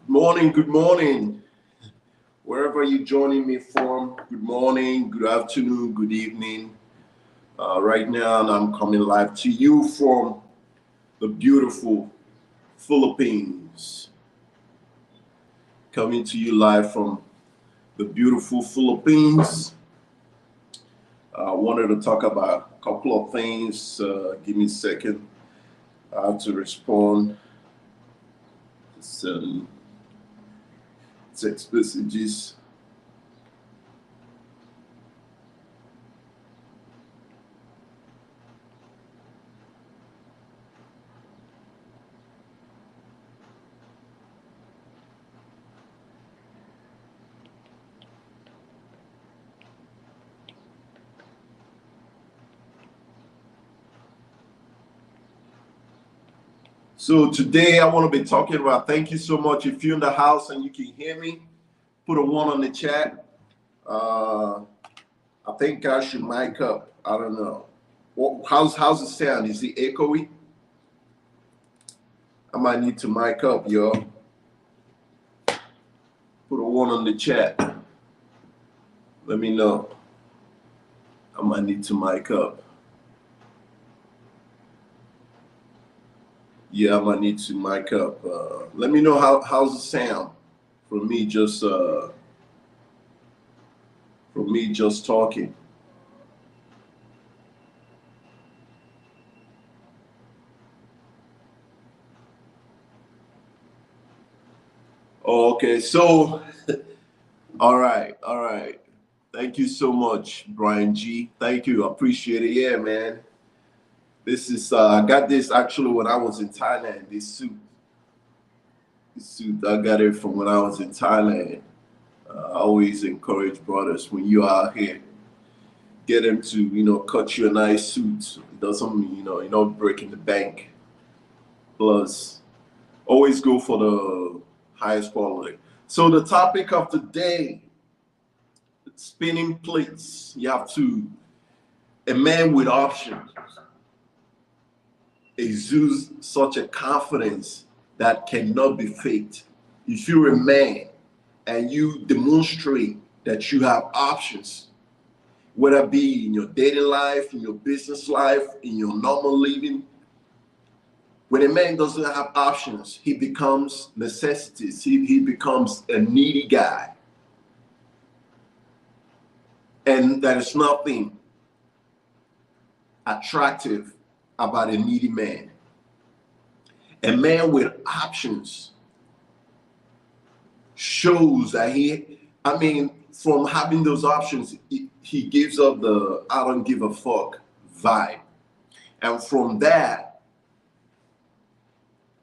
Morning, good morning. Wherever you're joining me from, good morning, good afternoon, good evening. Right now, I'm coming live to you from the beautiful Philippines. Coming to you live from the beautiful Philippines. I wanted to talk about a couple of things. Give me a second. I have to respond. Some text messages. So today I want to be talking about, thank you so much. If you're in the house and you can hear me, put a one on the chat. I think I should mic up. I don't know. How's the sound? Is it echoey? I might need to mic up, y'all. Put a one on the chat. Let me know. I might need to mic up. Yeah, I might need to mic up. Let me know how's the sound from me just talking. Okay, so all right. Thank you so much, Brian G. Thank you, I appreciate it. Yeah, man. This is I got this actually when I was in Thailand. This suit I got it from when I was in Thailand. I always encourage brothers when you are here, get them to cut you a nice suit. It doesn't mean you're not breaking the bank. Plus, always go for the highest quality. So the topic of the day: spinning plates. You have to a man with options exudes such a confidence that cannot be faked. If you're a man and you demonstrate that you have options, whether it be in your dating life, in your business life, in your normal living, when a man doesn't have options, he becomes necessities. He becomes a needy guy. And there is nothing attractive about a needy man. A man with options shows that from having those options, he gives up the I don't give a fuck vibe. And from that,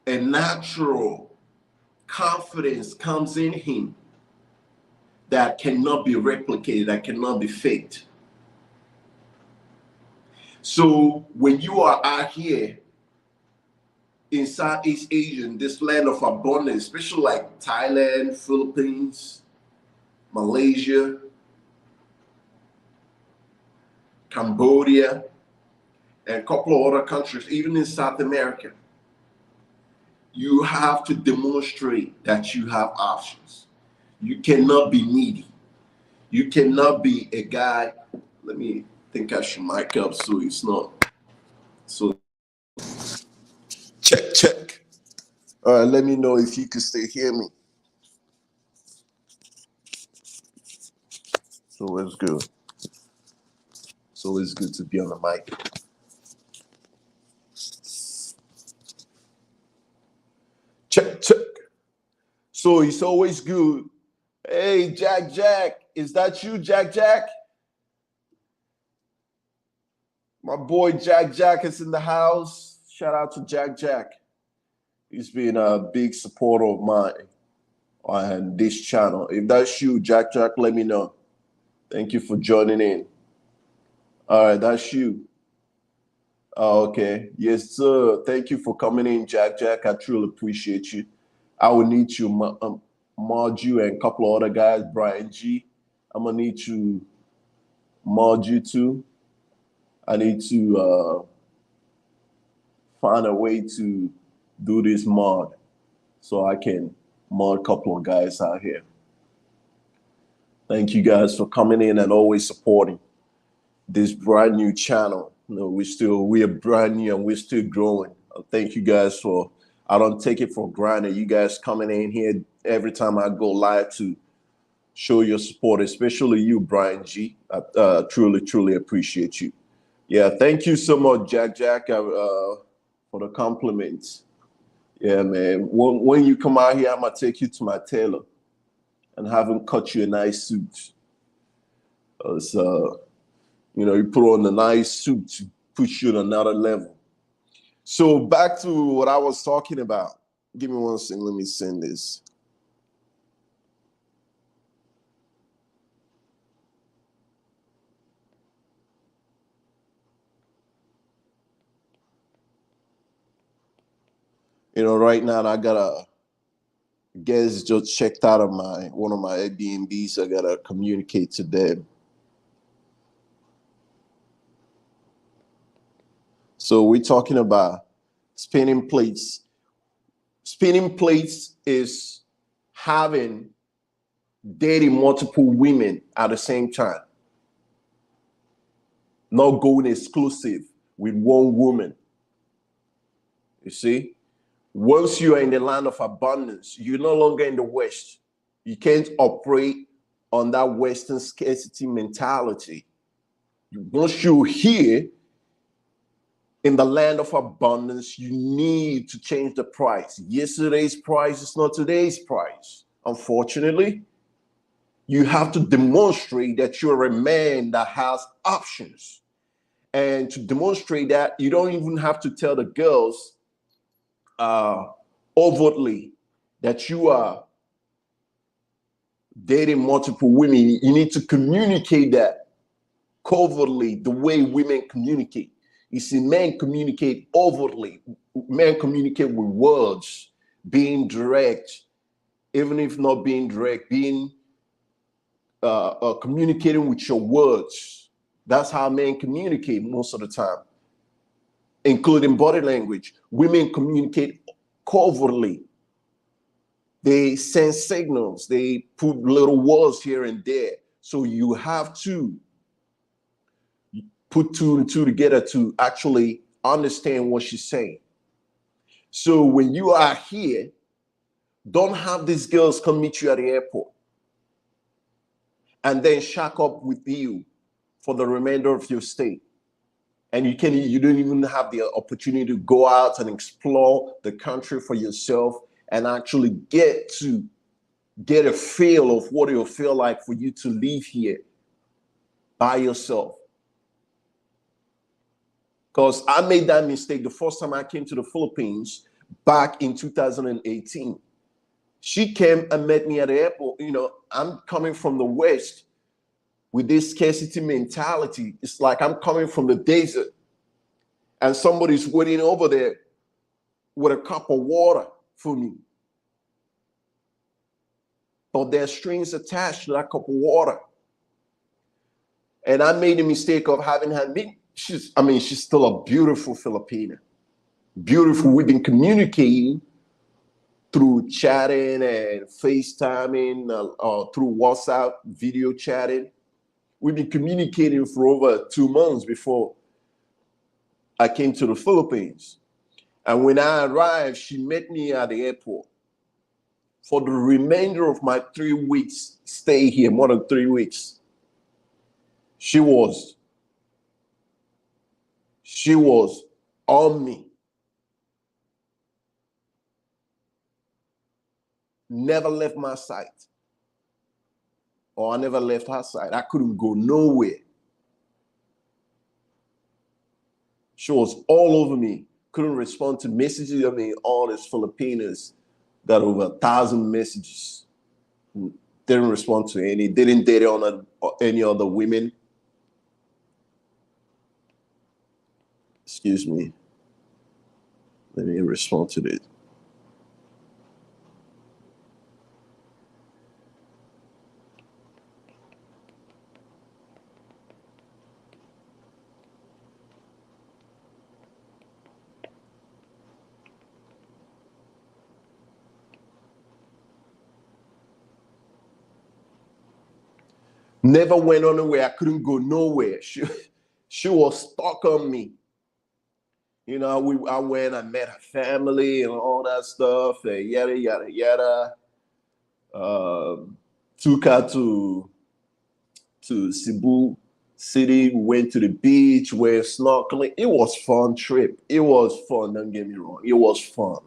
a natural confidence comes in him that cannot be replicated, that cannot be faked. So when you are out here in Southeast Asia, this land of abundance, especially like Thailand, Philippines, Malaysia, Cambodia, and a couple of other countries, even in South America, you have to demonstrate that you have options. You cannot be needy. You cannot be a guy. Let me think I should mic up so it's not. So check. All right, let me know if you can still hear me. So it's good. So it's good to be on the mic. Check. So it's always good. Hey, Jack, is that you, Jack? My boy Jack is in the house. Shout out to Jack. He's been a big supporter of mine on this channel. If that's you, Jack, let me know. Thank you for joining in. All right, that's you. Oh, okay. Yes, sir. Thank you for coming in, Jack. I truly appreciate you. I will need you, mod you, and a couple of other guys, Brian G. I'm going to need to mod you too. I need to find a way to do this mod so I can More couple of guys out here. Thank you guys for coming in and always supporting this brand new channel. You know, we are brand new and we're still growing. Thank you guys for, I don't take it for granted. You guys coming in here every time I go live to show your support, especially you, Brian G. I truly appreciate you. Yeah, thank you so much, Jack, for the compliments. Yeah, man. When you come out here, I'm gonna take you to my tailor and have him cut you a nice suit. You put on a nice suit to push you to another level. So back to what I was talking about. Give me one second. Let me send this. Right now I got a guest just checked out of one of my Airbnbs. I gotta communicate to them. So we're talking about spinning plates. Spinning plates is dating multiple women at the same time, not going exclusive with one woman. You see, once you are in the land of abundance, you're no longer in the West. You can't operate on that Western scarcity mentality. Once you're here in the land of abundance, you need to change the price. Yesterday's price is not today's price. Unfortunately, you have to demonstrate that you're a man that has options. And to demonstrate that, you don't even have to tell the girls overtly that you are dating multiple women. You need to communicate that covertly, the way women communicate. You see, men communicate overtly. Men communicate with words, being direct, even if not being direct, being communicating with your words. That's how men communicate most of the time, including body language. Women communicate covertly. They send signals. They put little words here and there. So you have to put two and two together to actually understand what she's saying. So when you are here, don't have these girls come meet you at the airport and then shack up with you for the remainder of your stay. And you don't even have the opportunity to go out and explore the country for yourself and actually get a feel of what it'll feel like for you to live here by yourself. Because I made that mistake the first time I came to the Philippines back in 2018. She came and met me at the airport. I'm coming from the West with this scarcity mentality. It's like I'm coming from the desert and somebody's waiting over there with a cup of water for me. But there's strings attached to that cup of water. And I made the mistake of having her meet. She's still a beautiful Filipina. Beautiful. We've been communicating through chatting and FaceTiming, through WhatsApp, video chatting. We've been communicating for over 2 months before I came to the Philippines. And when I arrived, she met me at the airport. For the remainder of my 3 weeks stay here, more than 3 weeks, she was on me. Never left my sight. Or I never left her side. I couldn't go nowhere. She was all over me. Couldn't respond to messages. All these Filipinos got over 1,000 messages. Didn't respond to any. Didn't date on any other women. Excuse me. Let me respond to this. Never went anywhere. I couldn't go nowhere. She was stuck on me. You know, I went, I met her family and all that stuff, and yada, yada, yada. Took her to Cebu City. We went to the beach, went snorkeling. It was fun trip. It was fun, don't get me wrong. It was fun.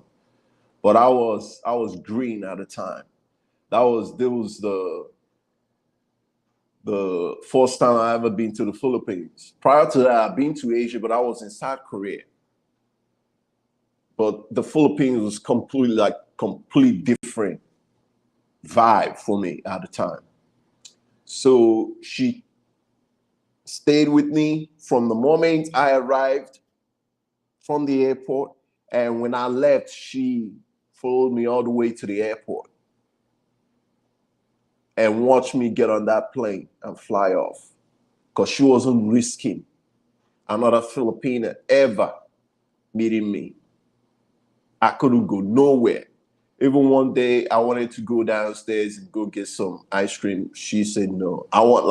But I was green at the time. There was the first time I ever been to the Philippines. Prior to that, I've been to Asia, but I was in South Korea. But the Philippines was completely different vibe for me at the time. So she stayed with me from the moment I arrived from the airport. And when I left, she followed me all the way to the airport and watched me get on that plane and fly off, because she wasn't risking another Filipina ever meeting me. I couldn't go nowhere. Even one day I wanted to go downstairs and go get some ice cream. She said no. I was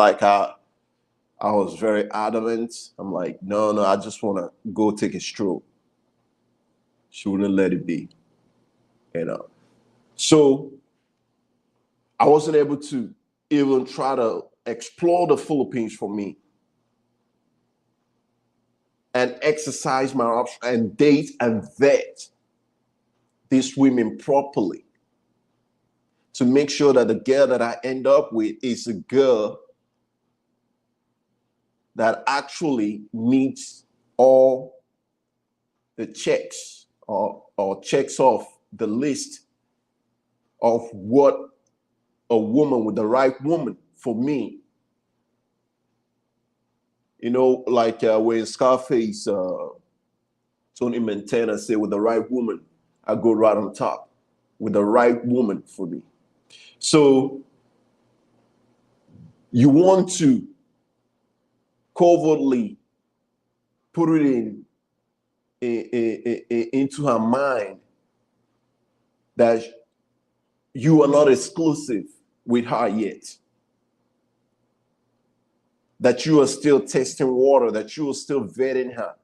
very adamant. I'm like, no, I just want to go take a stroll. She wouldn't let it be, you know. So I wasn't able to even try to explore the Philippines for me and exercise my options and date and vet these women properly to make sure that the girl that I end up with is a girl that actually meets all the checks or checks off the list of what a woman with the right woman for me. You know, like when Scarface, Tony Montana said, with the right woman, I go right on top, with the right woman for me. So you want to covertly put it into her mind that you are not exclusive with her yet, that you are still testing water, that you are still vetting her.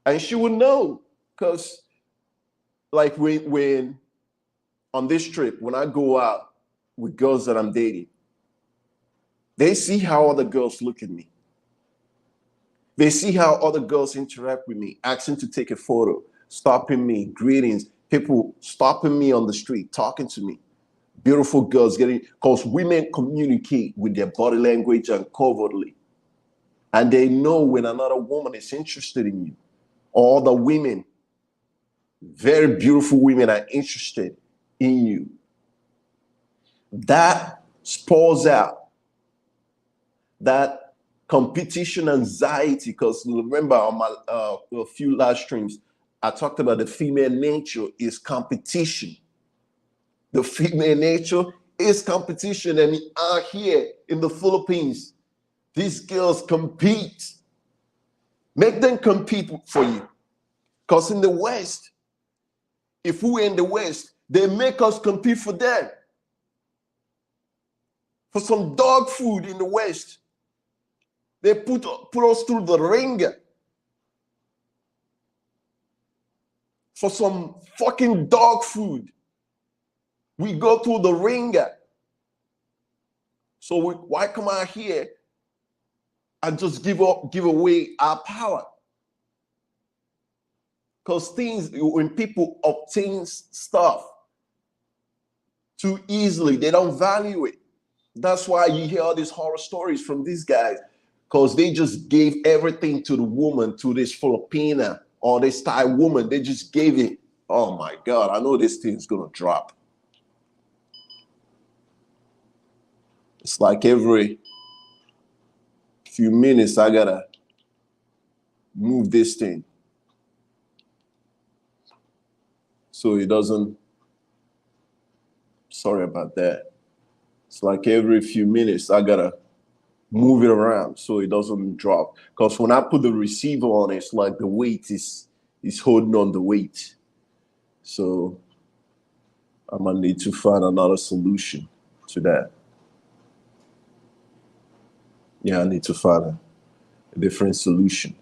And she would know, because like when on this trip, when I go out with girls that I'm dating, they see how other girls look at me. They see how other girls interact with me, asking to take a photo, stopping me, greetings, people stopping me on the street, talking to me. Beautiful girls because women communicate with their body language and covertly. And they know when another woman is interested in you, or the women, very beautiful women, are interested in you. That spurs out that competition anxiety, because remember on my a few live streams, I talked about the female nature is competition. The female nature is competition, and out here in the Philippines, these girls compete. Make them compete for you. Because in the West, if we're in the West, they make us compete for them. For some dog food in the West, they put us through the ringer. For some fucking dog food, we go through the ringer. So why come out here and just give away our power? Because when people obtain stuff too easily, they don't value it. That's why you hear all these horror stories from these guys, because they just gave everything to the woman, to this Filipina or this Thai woman. They just gave it. Oh my God, I know this thing's gonna drop. It's like every few minutes I gotta move this thing so it doesn't. Sorry about that. It's like every few minutes I gotta move it around so it doesn't drop. Because when I put the receiver on, it's like the weight is holding on the weight. So I'm gonna need to find another solution to that. Yeah, I need to find a different solution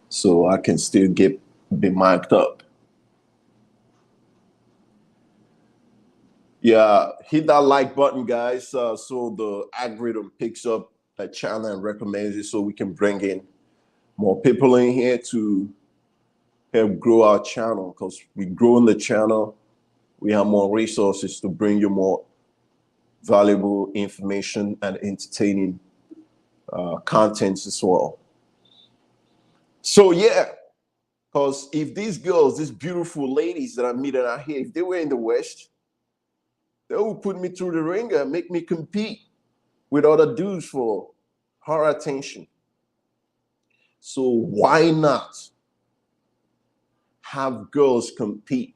so I can still be mic'd up. Yeah, hit that like button, guys, so the algorithm picks up a channel and recommends it, so we can bring in more people in here to help grow our channel. Because we growing the channel, we have more resources to bring you more valuable information and entertaining contents as well. So yeah, because if these girls, these beautiful ladies that I'm meeting out here, if they were in the West, they would put me through the ringer and make me compete with other dudes for her attention. So why not have girls compete?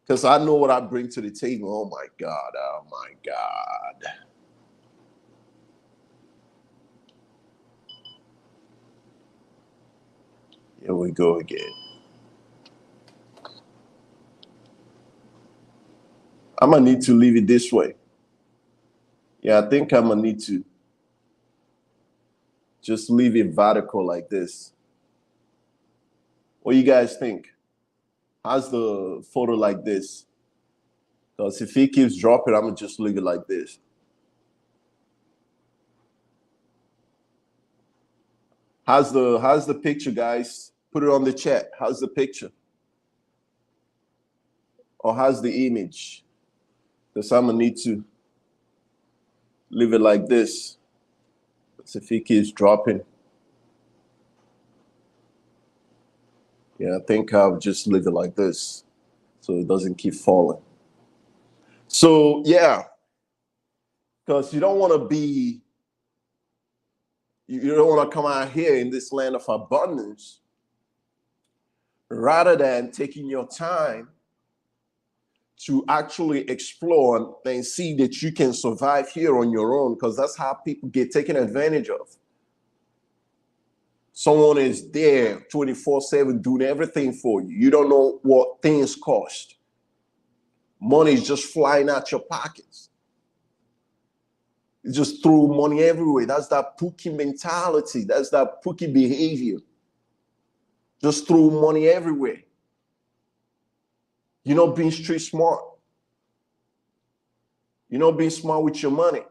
Because I know what I bring to the table. Oh my God, oh my God. Here we go again. I'm gonna need to leave it this way. Yeah, I think I'm gonna need to just leave it vertical like this. What do you guys think? How's the photo like this? Because if he keeps dropping, I'm gonna just leave it like this. How's the picture, guys? Put it on the chat. How's the picture? Or how's the image? Because I'm gonna need to leave it like this. Because if he keeps dropping, yeah, I think I'll just leave it like this so it doesn't keep falling. So yeah, because you don't want to be, you don't want to come out here in this land of abundance rather than taking your time to actually explore and see that you can survive here on your own, because that's how people get taken advantage of. Someone is there 24/7 doing everything for you. You don't know what things cost. Money is just flying out your pockets. You just throw money everywhere. That's that Pookie mentality. That's that Pookie behavior. Just throw money everywhere. You're not being street smart. You're not being smart with your money.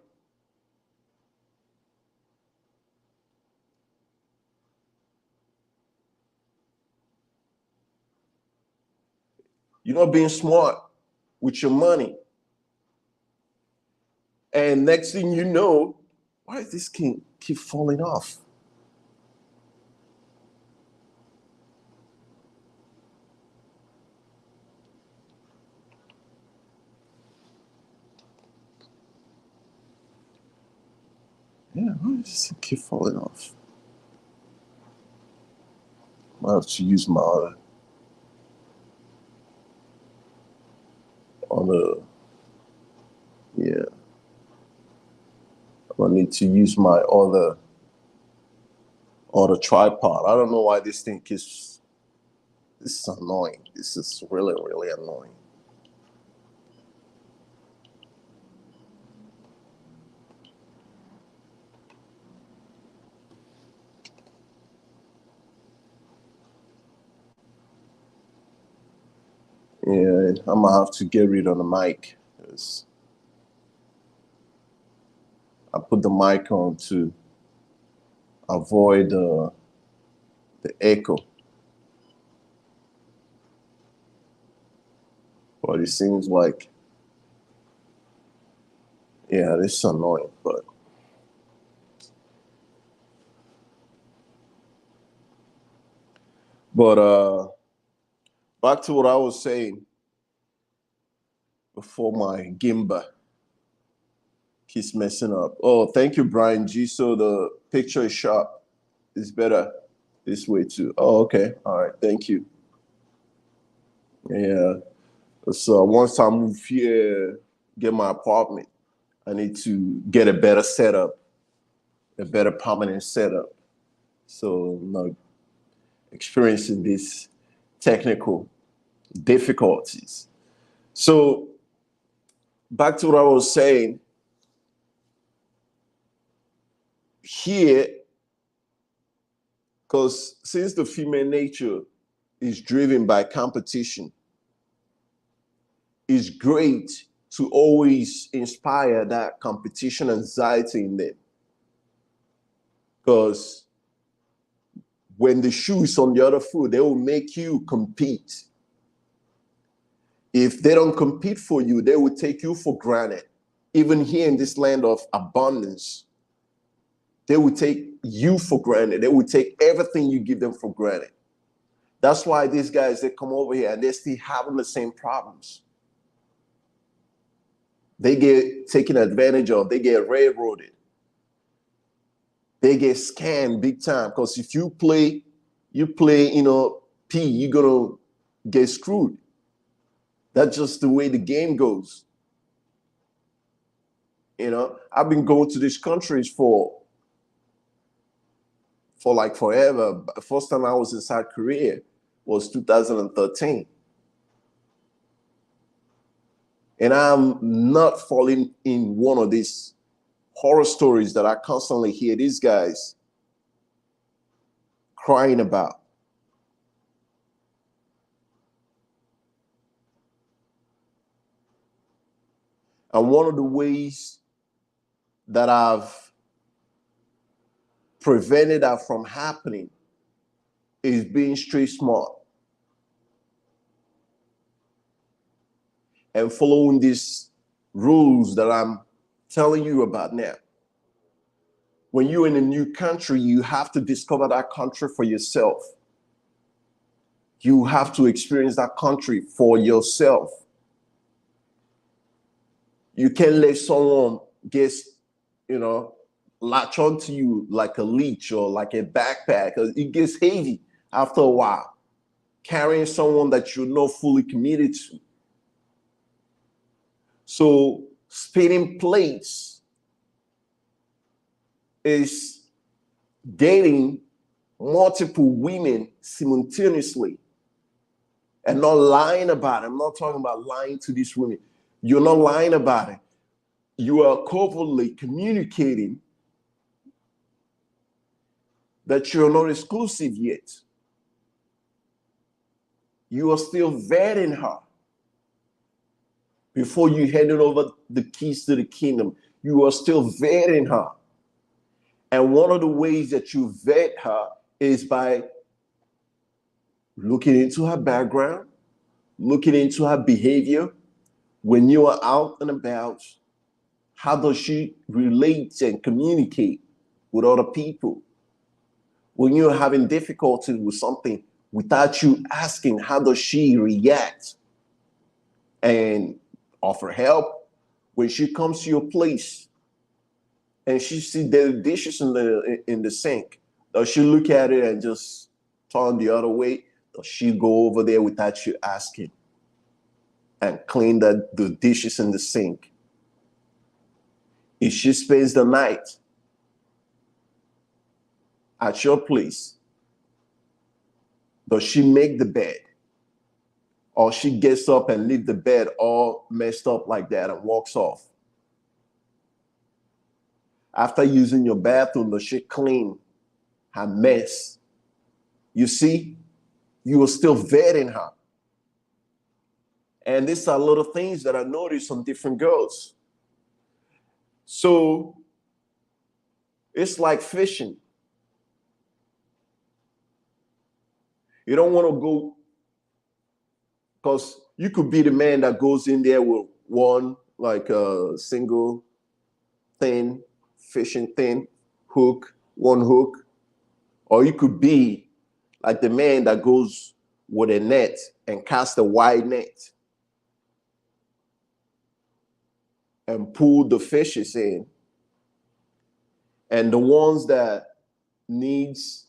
You're not being smart with your money. And next thing you know, why does this keep falling off? Yeah, why does it keep falling off? I have to use my other, yeah. I need to use my other tripod. I don't know why this thing keeps, this is annoying. This is really, really annoying. Yeah, I'm gonna have to get rid of the mic. I put the mic on to avoid the echo. But it seems like, yeah, this is annoying, but back to what I was saying before my Gimba keeps messing up. Oh, thank you, Brian G. So the picture is sharp. It's better this way too. Oh, okay. All right. Thank you. Yeah. So once I move here, get my apartment, I need to get a better setup, a better permanent setup. So I'm not experiencing these technical difficulties. So back to what I was saying. here, because since the female nature is driven by competition, it's great to always inspire that competition anxiety in them. Because when the shoe is on the other foot, they will make you compete. If they don't compete for you, they will take you for granted. Even here in this land of abundance, they will take you for granted. They will take everything you give them for granted. That's why these guys, they come over here and they're still having the same problems. They get taken advantage of. They get railroaded. They get scammed big time. Because if you play, P, you're going to get screwed. That's just the way the game goes. I've been going to these countries for like forever. The first time I was in South Korea was 2013. And I'm not falling in one of these horror stories that I constantly hear these guys crying about. And one of the ways that I've prevented that from happening is being street smart and following these rules that I'm telling you about now. When you're in a new country, you have to discover that country for yourself. You have to experience that country for yourself. You can't let someone latch onto you like a leech or like a backpack. It gets heavy after a while, carrying someone that you're not fully committed to. So spinning plates is dating multiple women simultaneously and not lying about it. I'm not talking about lying to these women. You're not lying about it. You are covertly communicating that you're not exclusive yet. You are still vetting her before you handed over the keys to the kingdom. You are still vetting her. And one of the ways that you vet her is by looking into her background, looking into her behavior. When you are out and about, how does she relate and communicate with other people? When you're having difficulty with something, without you asking, how does she react and offer help? When she comes to your place and she sees the dishes in the sink, does she look at it and just turn the other way? Does she go over there without you asking and clean the dishes in the sink? If she spends the night at your place, does she make the bed? Or she gets up and leaves the bed all messed up like that and walks off? After using your bathroom, does she clean her mess? You see, you are still vetting her. And these are little things that I noticed on different girls. So it's like fishing. You don't want to go, because you could be the man that goes in there with one, like a single thin fishing thing, one hook. Or you could be like the man that goes with a net and casts a wide net and pull the fishes in. And the ones that needs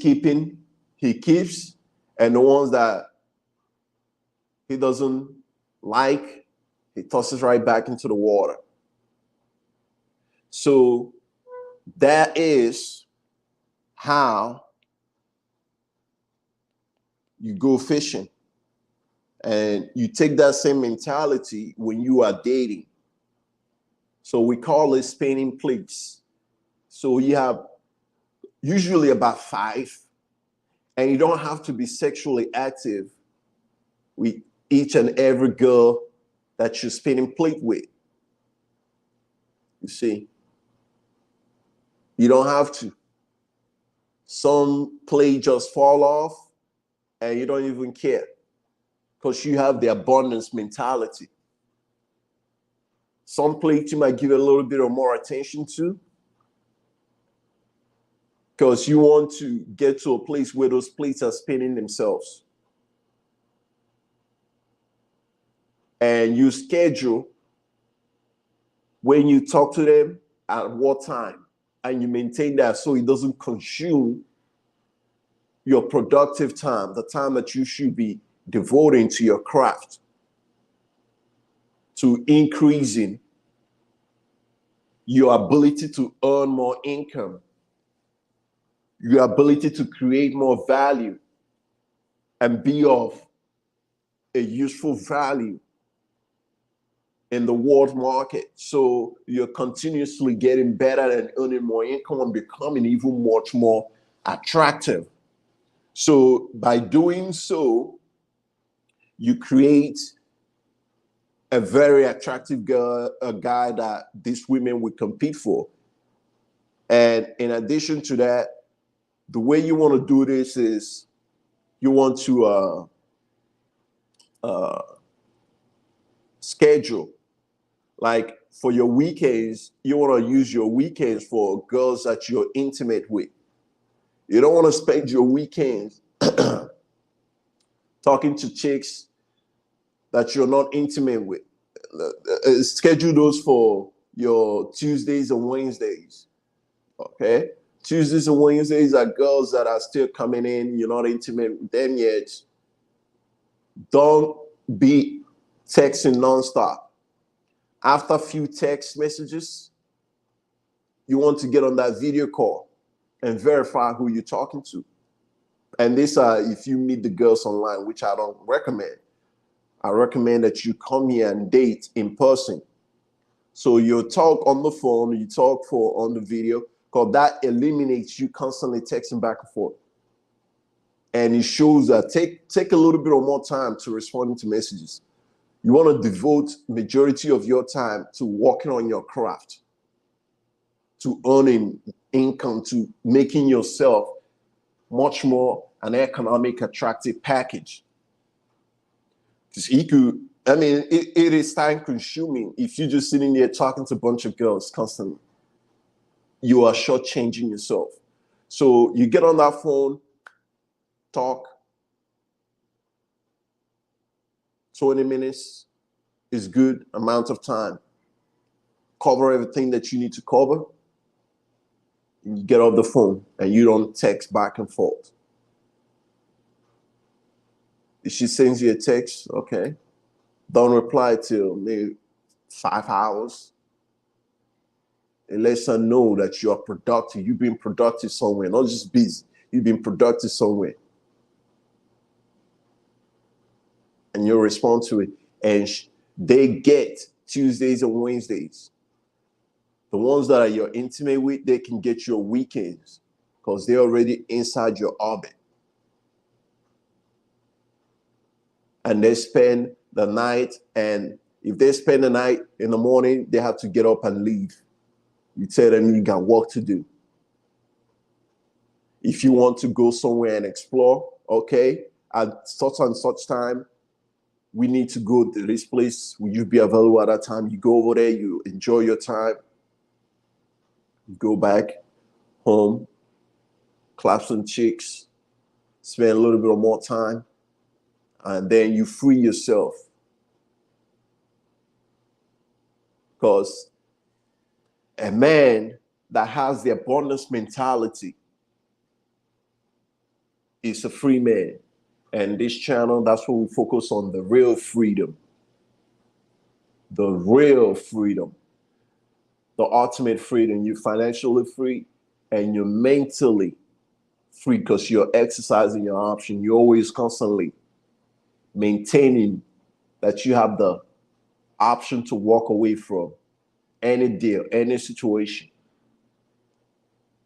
keeping, he keeps. And the ones that he doesn't like, he tosses right back into the water. So that is how you go fishing. And you take that same mentality when you are dating. So we call it spinning plates. So you have usually about 5, and you don't have to be sexually active with each and every girl that you're spinning plate with. You see, you don't have to. Some plate just fall off and you don't even care because you have the abundance mentality. Some plates you might give a little bit of more attention to because you want to get to a place where those plates are spinning themselves. And you schedule when you talk to them at what time, and you maintain that so it doesn't consume your productive time, the time that you should be devoting to your craft, to increasing your ability to earn more income, your ability to create more value and be of a useful value in the world market. So you're continuously getting better and earning more income and becoming even much more attractive. So by doing so, you create a very attractive girl, a guy that these women would compete for. And in addition to that, the way you want to do this is you want to schedule. Like for your weekends, you want to use your weekends for girls that you're intimate with. You don't want to spend your weekends talking to chicks that you're not intimate with. Schedule those for your Tuesdays and Wednesdays. Okay? Tuesdays and Wednesdays are girls that are still coming in. You're not intimate with them yet. Don't be texting nonstop. After a few text messages, you want to get on that video call and verify who you're talking to. And this, if you meet the girls online, which I don't recommend, I recommend that you come here and date in person. So you talk on the phone, you talk on the video, because that eliminates you constantly texting back and forth. And it shows that take a little bit of more time to responding to messages. You want to devote majority of your time to working on your craft, to earning income, to making yourself much more an economic attractive package. Because it is time consuming if you're just sitting there talking to a bunch of girls constantly. You are shortchanging yourself. So you get on that phone, talk. 20 minutes is good amount of time. Cover everything that you need to cover. You get off the phone and you don't text back and forth. If she sends you a text, okay, don't reply till maybe 5 hours. It lets her know that you are productive. You've been productive somewhere, not just busy. You've been productive somewhere. And you respond to it. And they get Tuesdays and Wednesdays. The ones that are you're intimate with, they can get your weekends because they're already inside your orbit. And they spend the night, and if they spend the night in the morning, they have to get up and leave. You tell them you got work to do. If you want to go somewhere and explore, okay, at such and such time, we need to go to this place. Will you be available at that time? You go over there, you enjoy your time, you go back home, clap some chicks, spend a little bit more time, and then you free yourself. Because a man that has the abundance mentality is a free man. And this channel, that's what we focus on, the real freedom. The real freedom. The ultimate freedom. You're financially free and you're mentally free because you're exercising your option. You're always constantly maintaining that you have the option to walk away from any deal, any situation,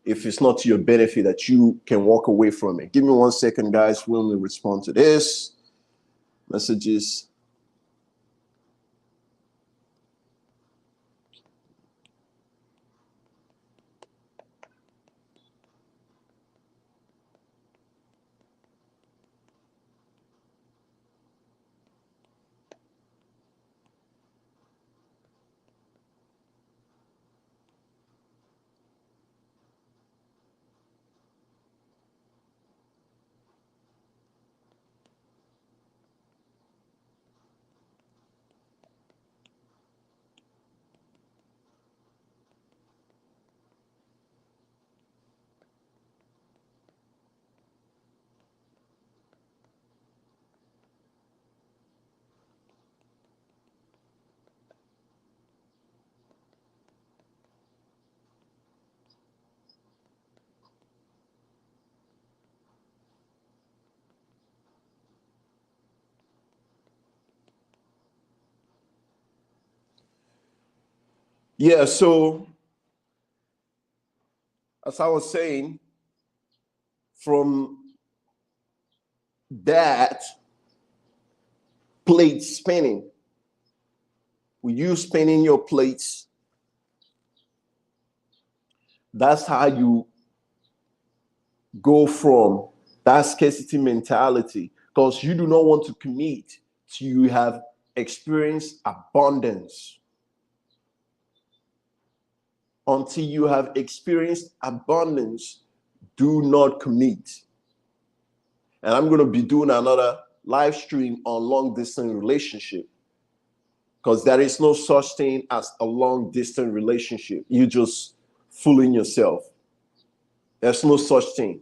if it's not to your benefit, that you can walk away from it. Give me 1 second, guys. We'll respond to this. Messages. Yeah, so as I was saying, from that plate spinning, with you spinning your plates, that's how you go from that scarcity mentality, because you do not want to commit till you have experienced abundance. Until you have experienced abundance, do not commit. And I'm going to be doing another live stream on long distance relationship, because there is no such thing as a long distance relationship. You're just fooling yourself. There's no such thing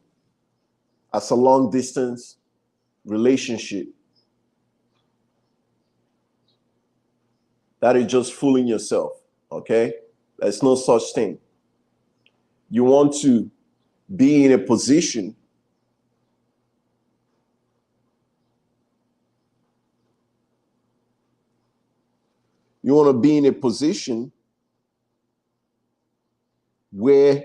as a long distance relationship. That is just fooling yourself, okay? There's no such thing. You want to be in a position where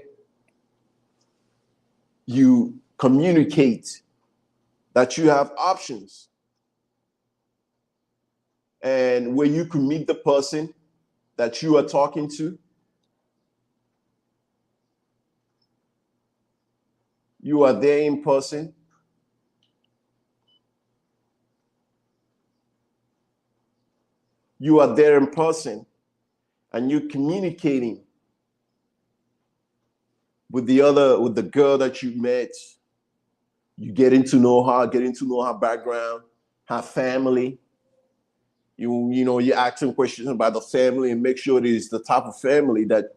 you communicate that you have options, and where you can meet the person that you are talking to. You are there in person. You are there in person, and you're communicating with the girl that you met. You getting to know her background, her family. You're asking questions about the family, and make sure it is the type of family that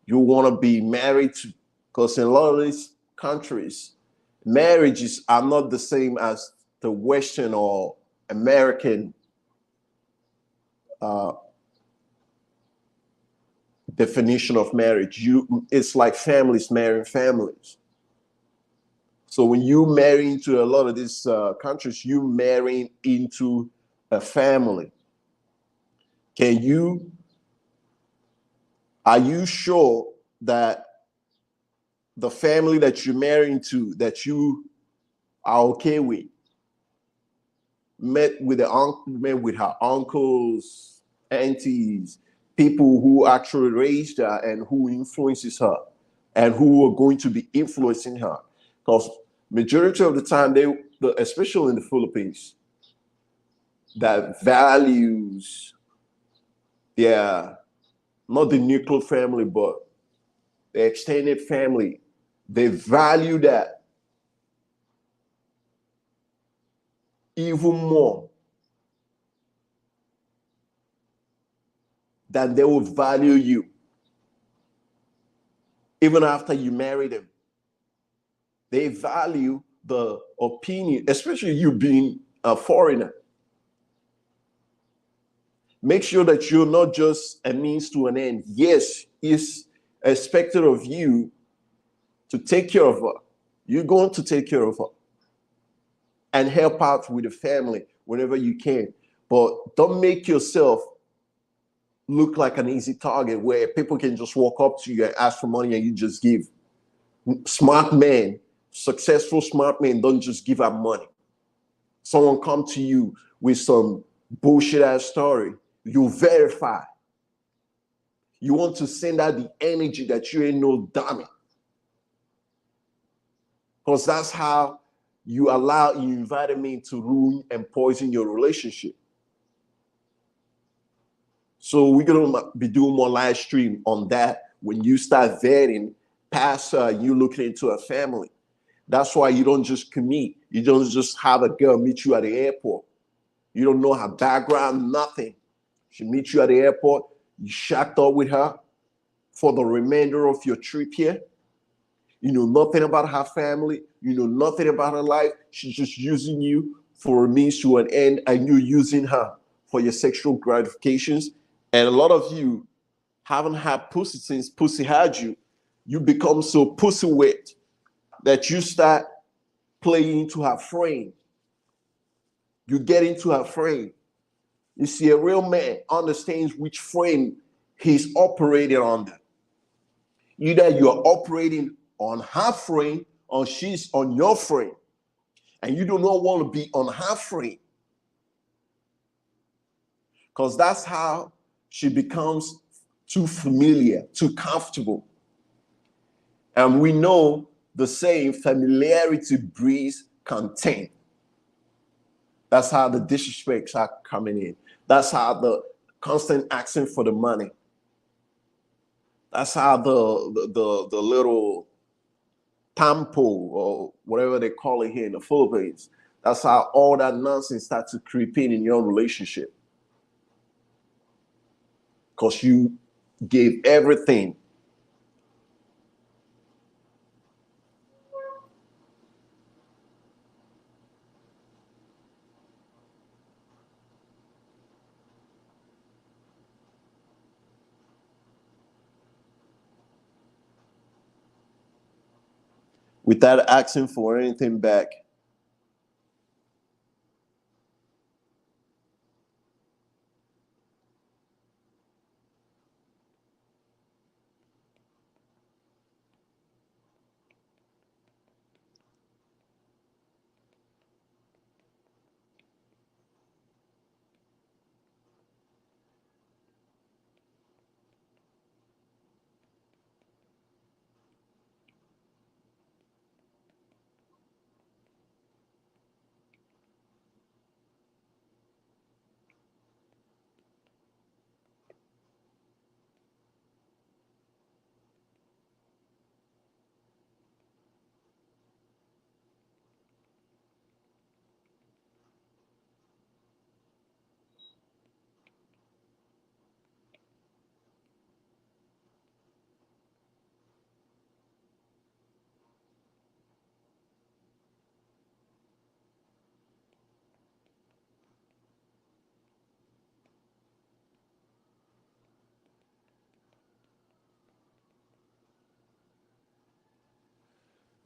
you want to be married to. Because in a lot of these countries, marriages are not the same as the Western or American definition of marriage. It's like families marrying families. So when you marry into a lot of these countries, you marrying into a family. Are you sure that the family that you're marrying to, that you are okay with, met with her uncles, aunties, people who actually raised her and who influences her and who are going to be influencing her? Because majority of the time, especially in the Philippines, that values, not the nuclear family, but the extended family, they value that even more than they will value you, even after you marry them. They value the opinion, especially you being a foreigner. Make sure that you're not just a means to an end. Yes, it's expected of you to take care of her. You're going to take care of her and help out with the family whenever you can. But don't make yourself look like an easy target where people can just walk up to you and ask for money and you just give. Smart men, successful smart men don't just give out money. Someone come to you with some bullshit ass story, you verify. You want to send out the energy that you ain't no dummy. Because that's how you invited me to ruin and poison your relationship. So we're gonna be doing more live stream on that when you start vetting past you looking into a family. That's why you don't just commit. You don't just have a girl meet you at the airport. You don't know her background, nothing. She meets you at the airport, you shacked up with her for the remainder of your trip here. You know nothing about her family. You know nothing about her life. She's just using you for a means to an end, and you're using her for your sexual gratifications. And a lot of you haven't had pussy since pussy had you. You become so pussy wet that you start playing into her frame. You get into her frame. You see, a real man understands which frame he's operating under. Either you're operating on her frame or she's on your frame. And you do not want to be on her frame. Because that's how she becomes too familiar, too comfortable. And we know the saying, familiarity breeds contempt. That's how the disrespects are coming in. That's how the constant asking for the money. That's how the little tampo or whatever they call it here in the Philippines. That's how all that nonsense starts to creep in your relationship. Because you gave everything. Without asking for anything back.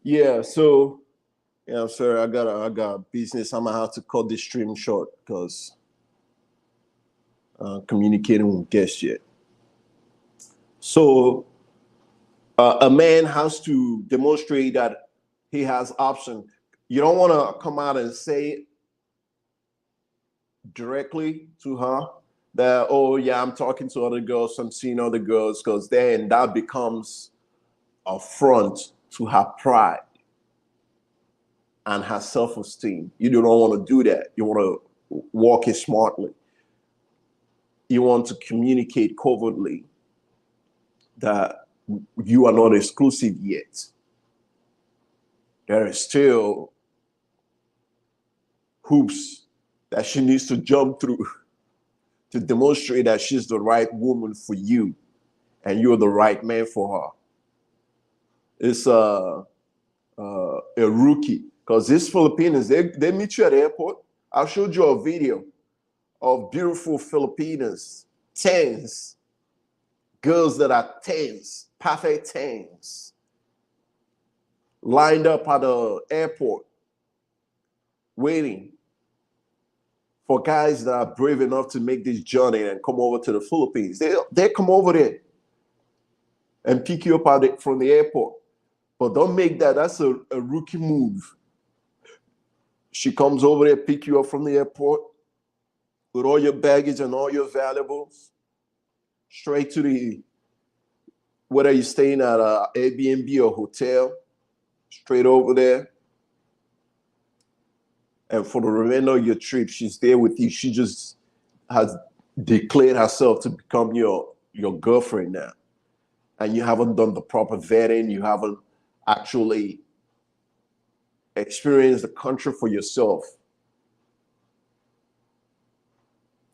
Yeah, so yeah, I'm sorry, I got business. I'm gonna have to cut this stream short because communicating with guests yet. So a man has to demonstrate that he has option. You don't want to come out and say directly to her that, oh yeah, I'm talking to other girls, I'm seeing other girls, because then that becomes a front to her pride and her self-esteem. You do not want to do that. You want to walk it smartly. You want to communicate covertly that you are not exclusive yet. There is still hoops that she needs to jump through to demonstrate that she's the right woman for you and you're the right man for her. It's a rookie, because these Filipinos, they meet you at the airport. I showed you a video of beautiful Filipinas, tens, girls that are tens, perfect tens, lined up at the airport, waiting For guys that are brave enough to make this journey and come over to the Philippines, they come over there and pick you up from the airport. But don't make that. That's a rookie move. She comes over there, pick you up from the airport with all your baggage and all your valuables, straight to whether you're staying at a Airbnb or hotel, straight over there. And for the remainder of your trip, she's there with you. She just has declared herself to become your girlfriend now. And you haven't done the proper vetting. You haven't actually experienced the country for yourself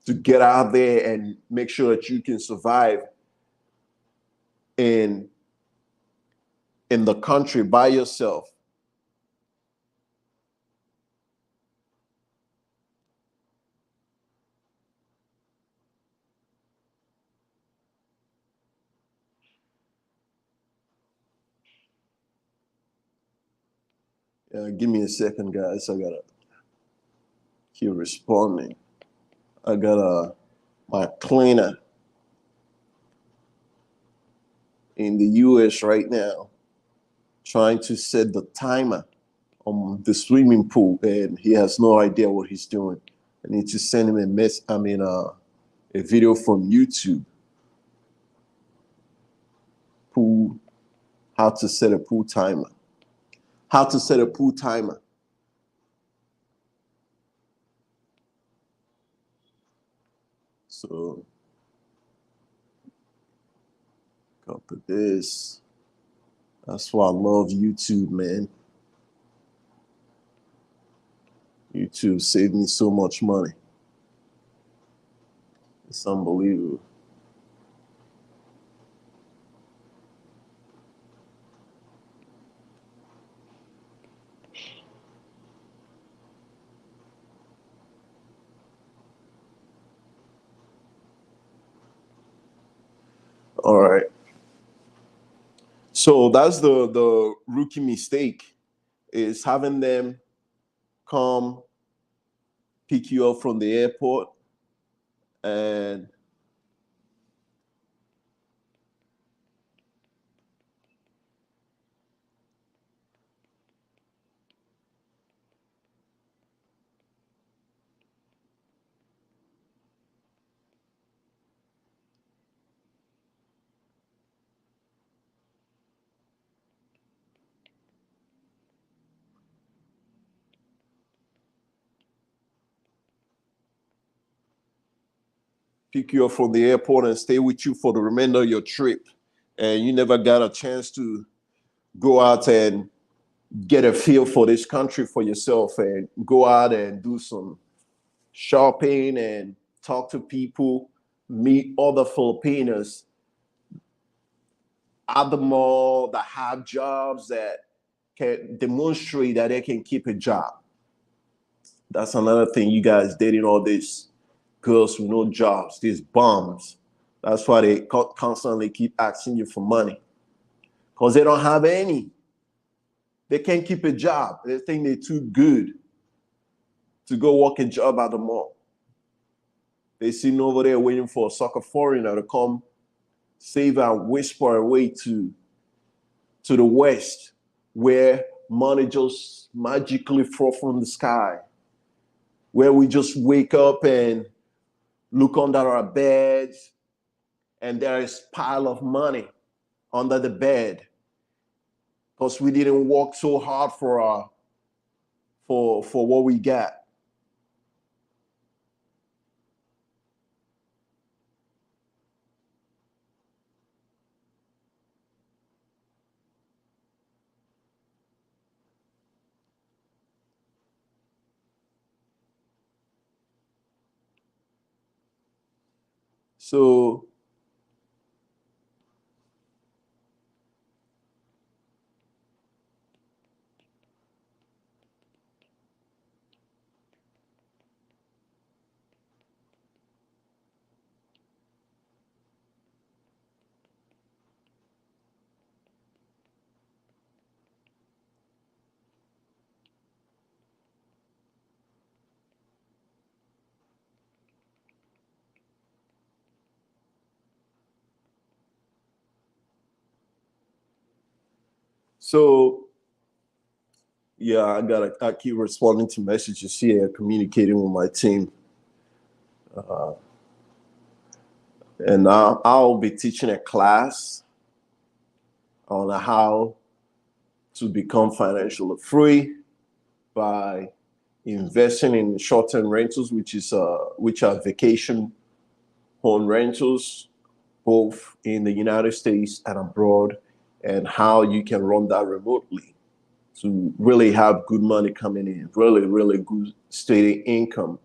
to get out there and make sure that you can survive in the country by yourself. Give me a second, guys. I gotta keep responding. I got my cleaner in the US right now trying to set the timer on the swimming pool, and he has no idea what he's doing. I need to send him a video from YouTube. Pool, how to set a pool timer. How to set a pool timer. So, copy this. That's why I love YouTube, man. YouTube saved me so much money. It's unbelievable. All right. So that's the rookie mistake, is having them come pick you up from the airport and pick you up from the airport and stay with you for the remainder of your trip. And you never got a chance to go out and get a feel for this country for yourself and go out and do some shopping and talk to people, meet other Filipinos at the mall that have jobs that can demonstrate that they can keep a job. That's another thing. You guys dating all these girls with no jobs, these bums. That's why they constantly keep asking you for money, because they don't have any. They can't keep a job. They think they're too good to go work a job at the mall. They sitting over there waiting for a soccer foreigner to come save and whisper away to the West, where money just magically fall from the sky, where we just wake up and look under our beds and there is pile of money under the bed because we didn't work so hard for what we got. So So yeah, I keep responding to messages here, communicating with my team. And I'll be teaching a class on how to become financially free by investing in short-term rentals, which are vacation home rentals, both in the United States and abroad, and how you can run that remotely to really have good money coming in, really, really good steady income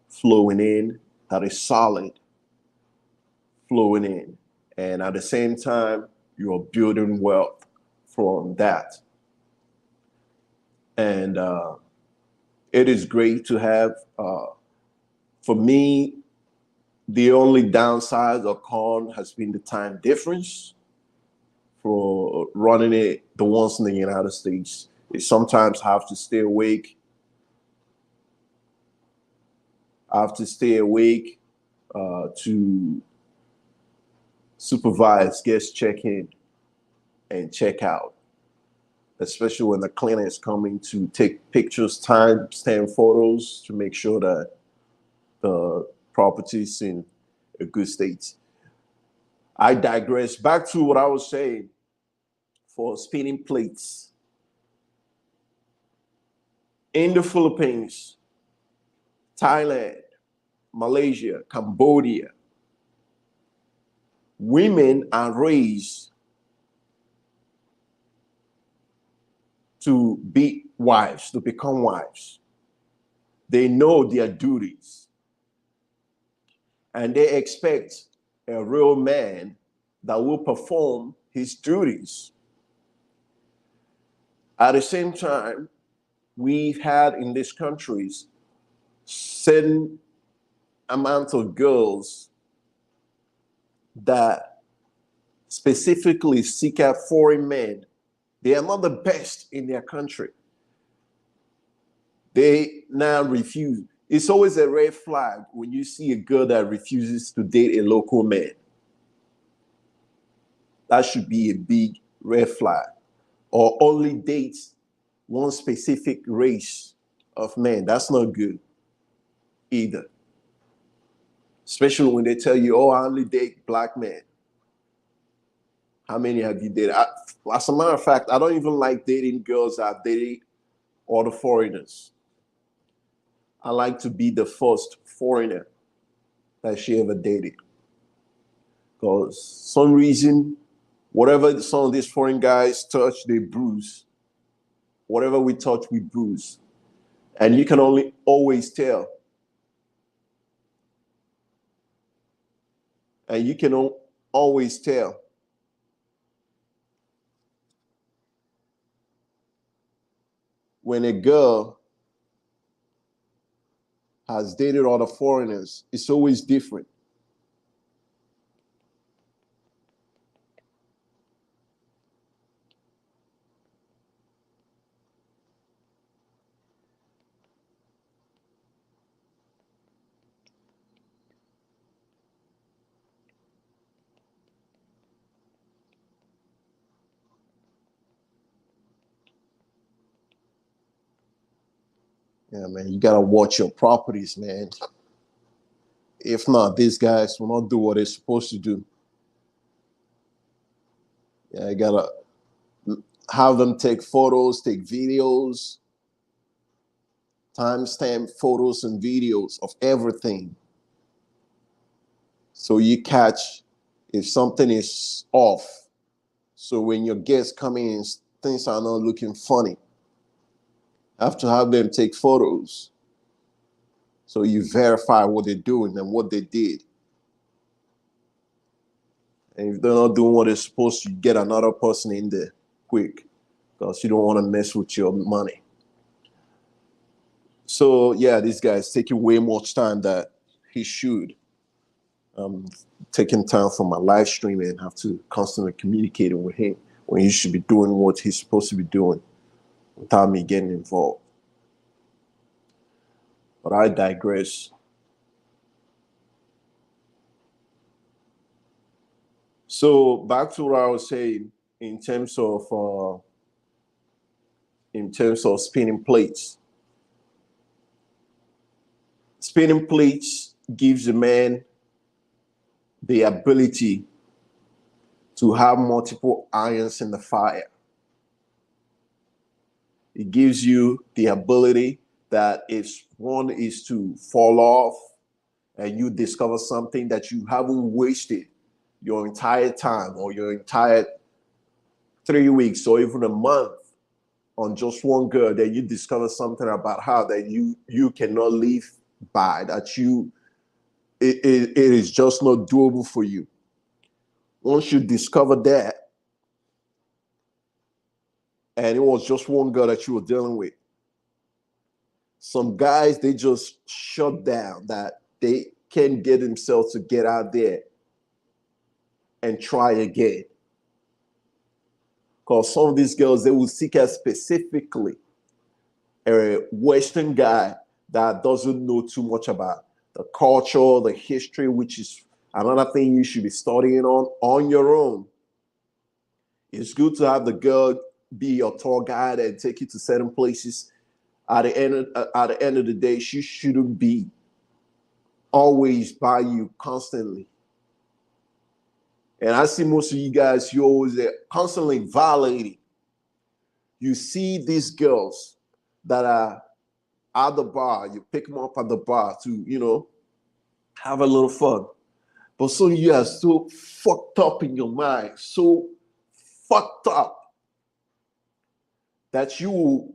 flowing in that is solid flowing in. And at the same time, you're building wealth from that. And it is great to have, for me, the only downside or con has been the time difference for running it, the ones in the United States. You sometimes have to stay awake. I have to stay awake to supervise guest check in and check out, especially when the cleaner is coming to take pictures, time stamp photos to make sure that the property is in a good state. I digress. Back to what I was saying for spinning plates. In the Philippines, Thailand, Malaysia, Cambodia, women are raised to be wives, to become wives. They know their duties and they expect a real man that will perform his duties. At the same time, we've had in these countries certain amount of girls that specifically seek out foreign men. They are not the best in their country. They now refuse. It's always a red flag when you see a girl that refuses to date a local man. That should be a big red flag. Or only dates one specific race of men. That's not good either. Especially when they tell you, oh, I only date black men. How many have you dated? As a matter of fact, I don't even like dating girls I've dated or the foreigners. I like to be the first foreigner that she ever dated. Because some reason, whatever some of these foreign guys touch, they bruise. Whatever we touch, we bruise. And you can only always tell. And you can always tell when a girl has dated other foreigners, it's always different. Yeah, man, you gotta watch your properties, man. If not, these guys will not do what they're supposed to do. Yeah, you gotta have them take photos, take videos, timestamp photos and videos of everything. So you catch if something is off. So when your guests come in, things are not looking funny. Have to have them take photos. So you verify what they're doing and what they did. And if they're not doing what they're supposed to, you get another person in there quick because you don't want to mess with your money. So yeah, this guy's taking way much time that he should. Taking time from my live stream and have to constantly communicating with him when he should be doing what he's supposed to be doing without me getting involved. But I digress. So back to what I was saying in terms of in terms of spinning plates. Spinning plates gives a man the ability to have multiple irons in the fire. It gives you the ability that if one is to fall off and you discover something that you haven't wasted your entire time or your entire 3 weeks or even a month on just one girl, that you discover something about her that you cannot live by, that it is just not doable for you. Once you discover that, and it was just one girl that you were dealing with, some guys, they just shut down, that they can't get themselves to get out there and try again. Because some of these girls, they will seek out specifically a Western guy that doesn't know too much about the culture, the history, which is another thing you should be studying on your own. It's good to have the girl be your tour guide and take you to certain places. At the end of the day, she shouldn't be always by you constantly. And I see most of you guys, you're always there constantly violating. You see these girls that are at the bar, you pick them up at the bar to, have a little fun. But some of you are so fucked up in your mind, so fucked up that you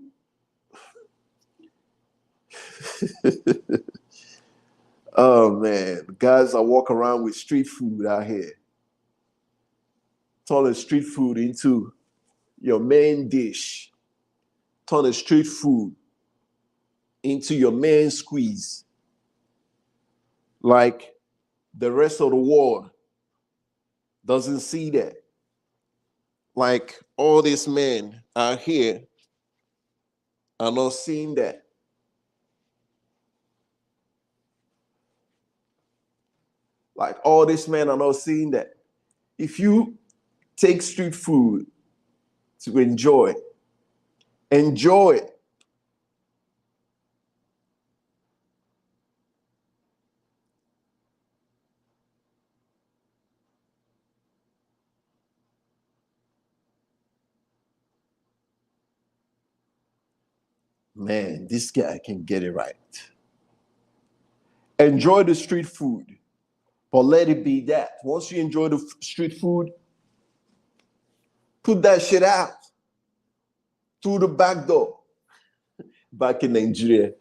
oh man, guys that walk around with street food out here. Turn the street food into your main dish. Turn the street food into your main squeeze. Like the rest of the world doesn't see that. Like all these men out here are not seeing that. Like all these men are not seeing that. If you take street food to enjoy it. Man, this guy can get it right. Enjoy the street food, but let it be that. Once you enjoy the street food, put that shit out through the back door. Back in Nigeria,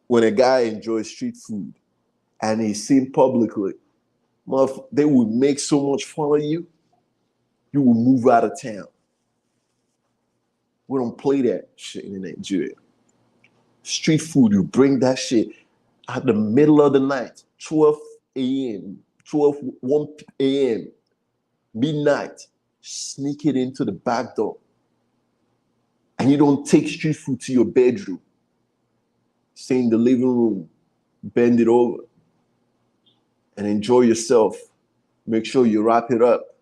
when a guy enjoys street food and he's seen publicly, they will make so much fun of you, you will move out of town. We don't play that shit in Nigeria. Street food, you bring that shit at the middle of the night, 12 a.m., 1 a.m., midnight, sneak it into the back door. And you don't take street food to your bedroom. Stay in the living room, bend it over, and enjoy yourself. Make sure you wrap it up,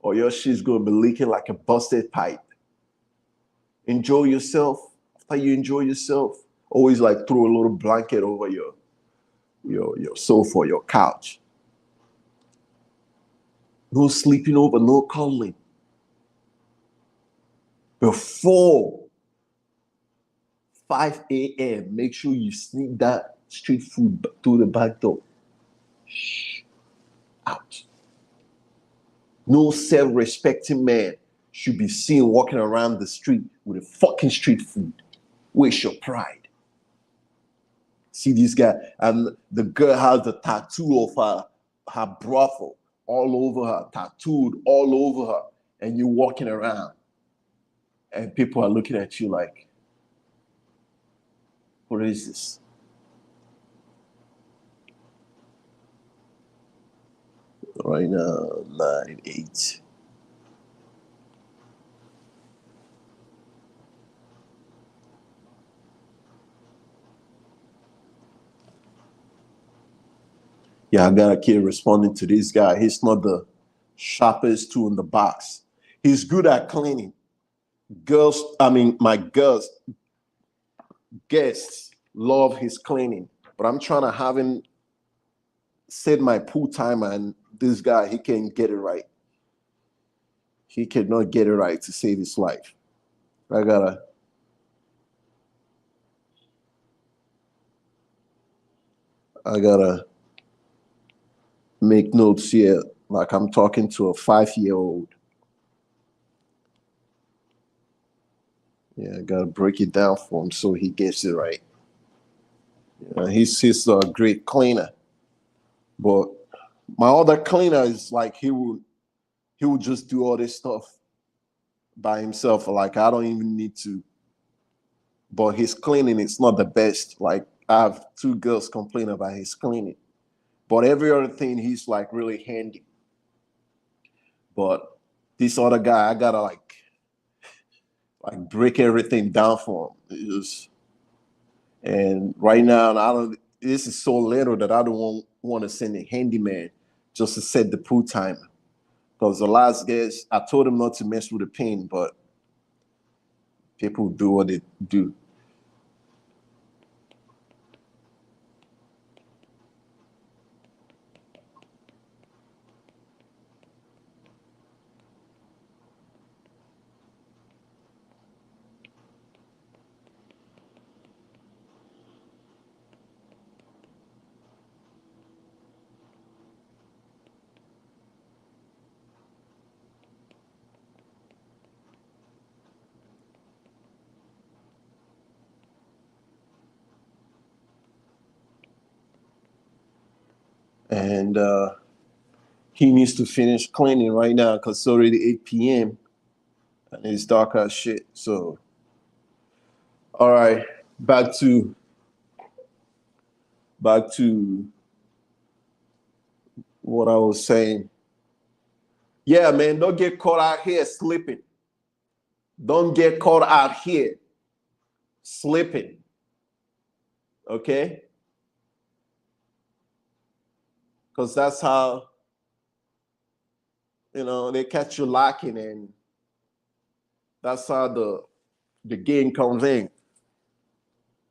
or your shit's gonna be leaking like a busted pipe. Enjoy yourself. After you enjoy yourself, always like throw a little blanket over your sofa, your couch. No sleeping over, no cuddling. Before 5 a.m., make sure you sneak that street food through the back door. Shh. Out. No self-respecting man should be seen walking around the street with a fucking street food. Where's your pride? See this guy, and the girl has the tattoo of her brothel all over her, tattooed all over her, and you're walking around, and people are looking at you like, what is this? Right now, 9-8. Yeah, I gotta keep responding to this guy. He's not the sharpest tool in the box. He's good at cleaning. my girls guests love his cleaning, but I'm trying to have him set my pool timer, and this guy, he can't get it right. He cannot get it right to save his life. I gotta make notes here, like I'm talking to a 5-year-old. Yeah, I gotta break it down for him so he gets it right. He's a great cleaner, but my other cleaner is like he would just do all this stuff by himself. Like I don't even need to. But his cleaning is not the best. Like I have two girls complain about his cleaning, but every other thing he's like really handy. But this other guy, I gotta like break everything down for him. And right now, I don't. This is so little that I don't want to send a handyman just to set the pool timer. Because the last guest, I told him not to mess with the pin, but people do what they do. And he needs to finish cleaning right now because it's already 8 p.m. and it's dark as shit. So, all right, back to back to what I was saying. Yeah, man, don't get caught out here slipping. Don't get caught out here slipping. Okay? Because that's how, they catch you lacking, and that's how the game comes in.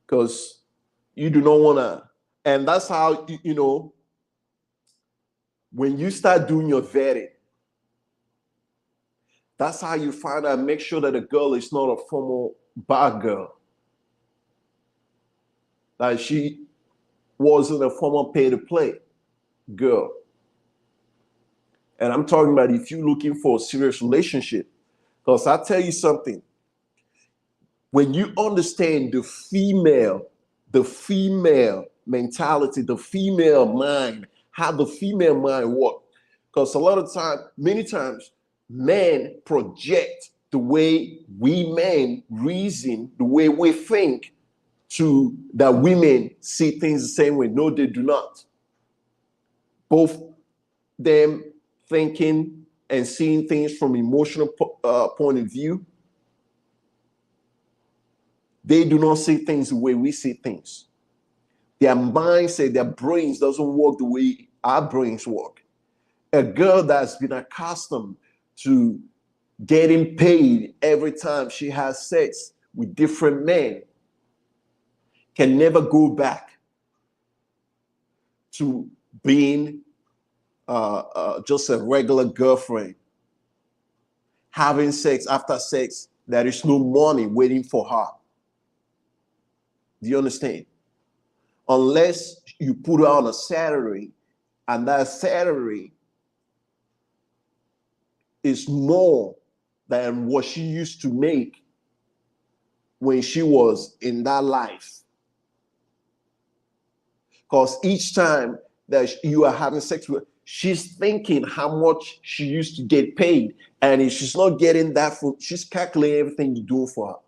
Because you do not want to, and that's how, when you start doing your vetting, that's how you find out, make sure that the girl is not a formal bad girl. That she wasn't a former pay to play girl. And I'm talking about if you're looking for a serious relationship. Because I tell you something, when you understand the female mentality, the female mind, how the female mind works. Because a lot of time, many times, men project the way we men reason, the way we think, to that women see things the same way. No, they do not. Both them thinking and seeing things from emotional point of view, they do not see things the way we see things. Their mindset, their brains doesn't work the way our brains work. A girl that's been accustomed to getting paid every time she has sex with different men can never go back to being just a regular girlfriend, having sex after sex. There is no money waiting for her. Do you understand? Unless you put her on a salary, and that salary is more than what she used to make when she was in that life. Because each time that you are having sex with, she's thinking how much she used to get paid. And if she's not getting that, she's calculating everything you do for her,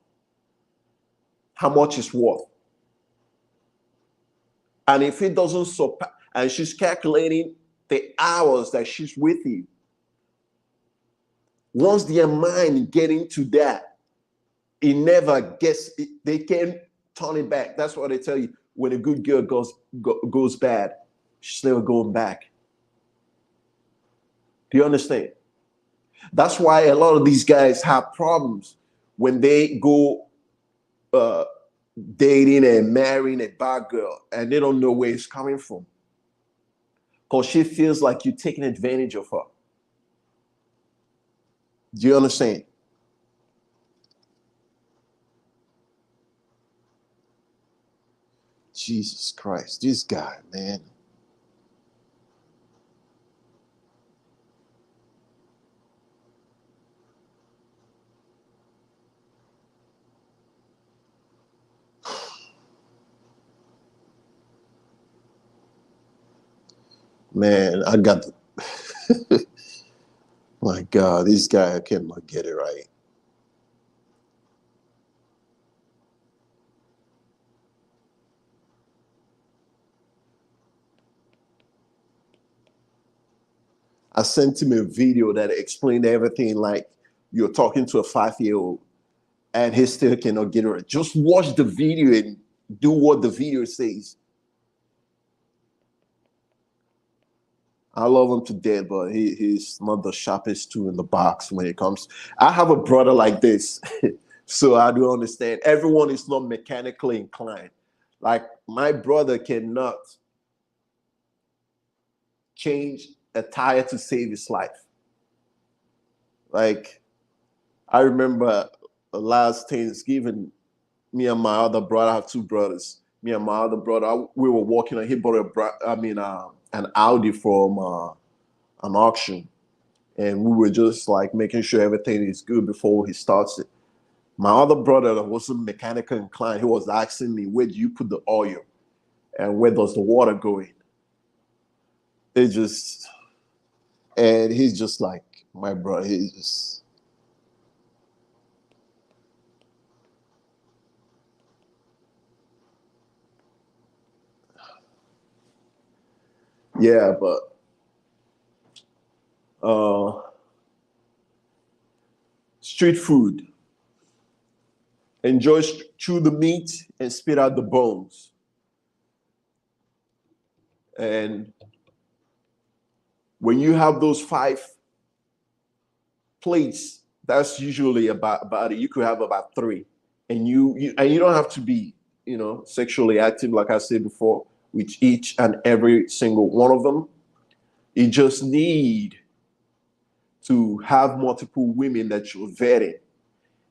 how much it's worth. And if it doesn't surpass, and she's calculating the hours that she's with you, once their mind get into that, it never gets, they can't turn it back. That's what they tell you. When a good girl goes bad, she's never going back. Do you understand? That's why a lot of these guys have problems when they go uh, dating and marrying a bad girl and they don't know where it's coming from because she feels like you're taking advantage of her. Do you understand? Jesus Christ, this guy, man. Man, I got the, my God, this guy cannot get it right. I sent him a video that explained everything like you're talking to a 5 year old and he still cannot get it right. Just watch the video and do what the video says. I love him to death, but he's not the sharpest tool in the box when it comes. I have a brother like this, so I do understand. Everyone is not mechanically inclined. Like my brother cannot change a tire to save his life. Like I remember last Thanksgiving, me and my other brother, I have two brothers. Me and my other brother, we were walking, and he bought an Audi from an auction, and we were just like making sure everything is good before he starts it. My other brother that wasn't mechanically inclined, he was asking me, "Where do you put the oil, and where does the water go in?" It just, and he's just like my brother. He's just, yeah, but uh, street food. Enjoy chew the meat and spit out the bones. And when you have those 5 plates, that's usually about it. You could have about three, and you don't have to be sexually active like I said before with each and every single one of them. You just need to have multiple women that you're vetting,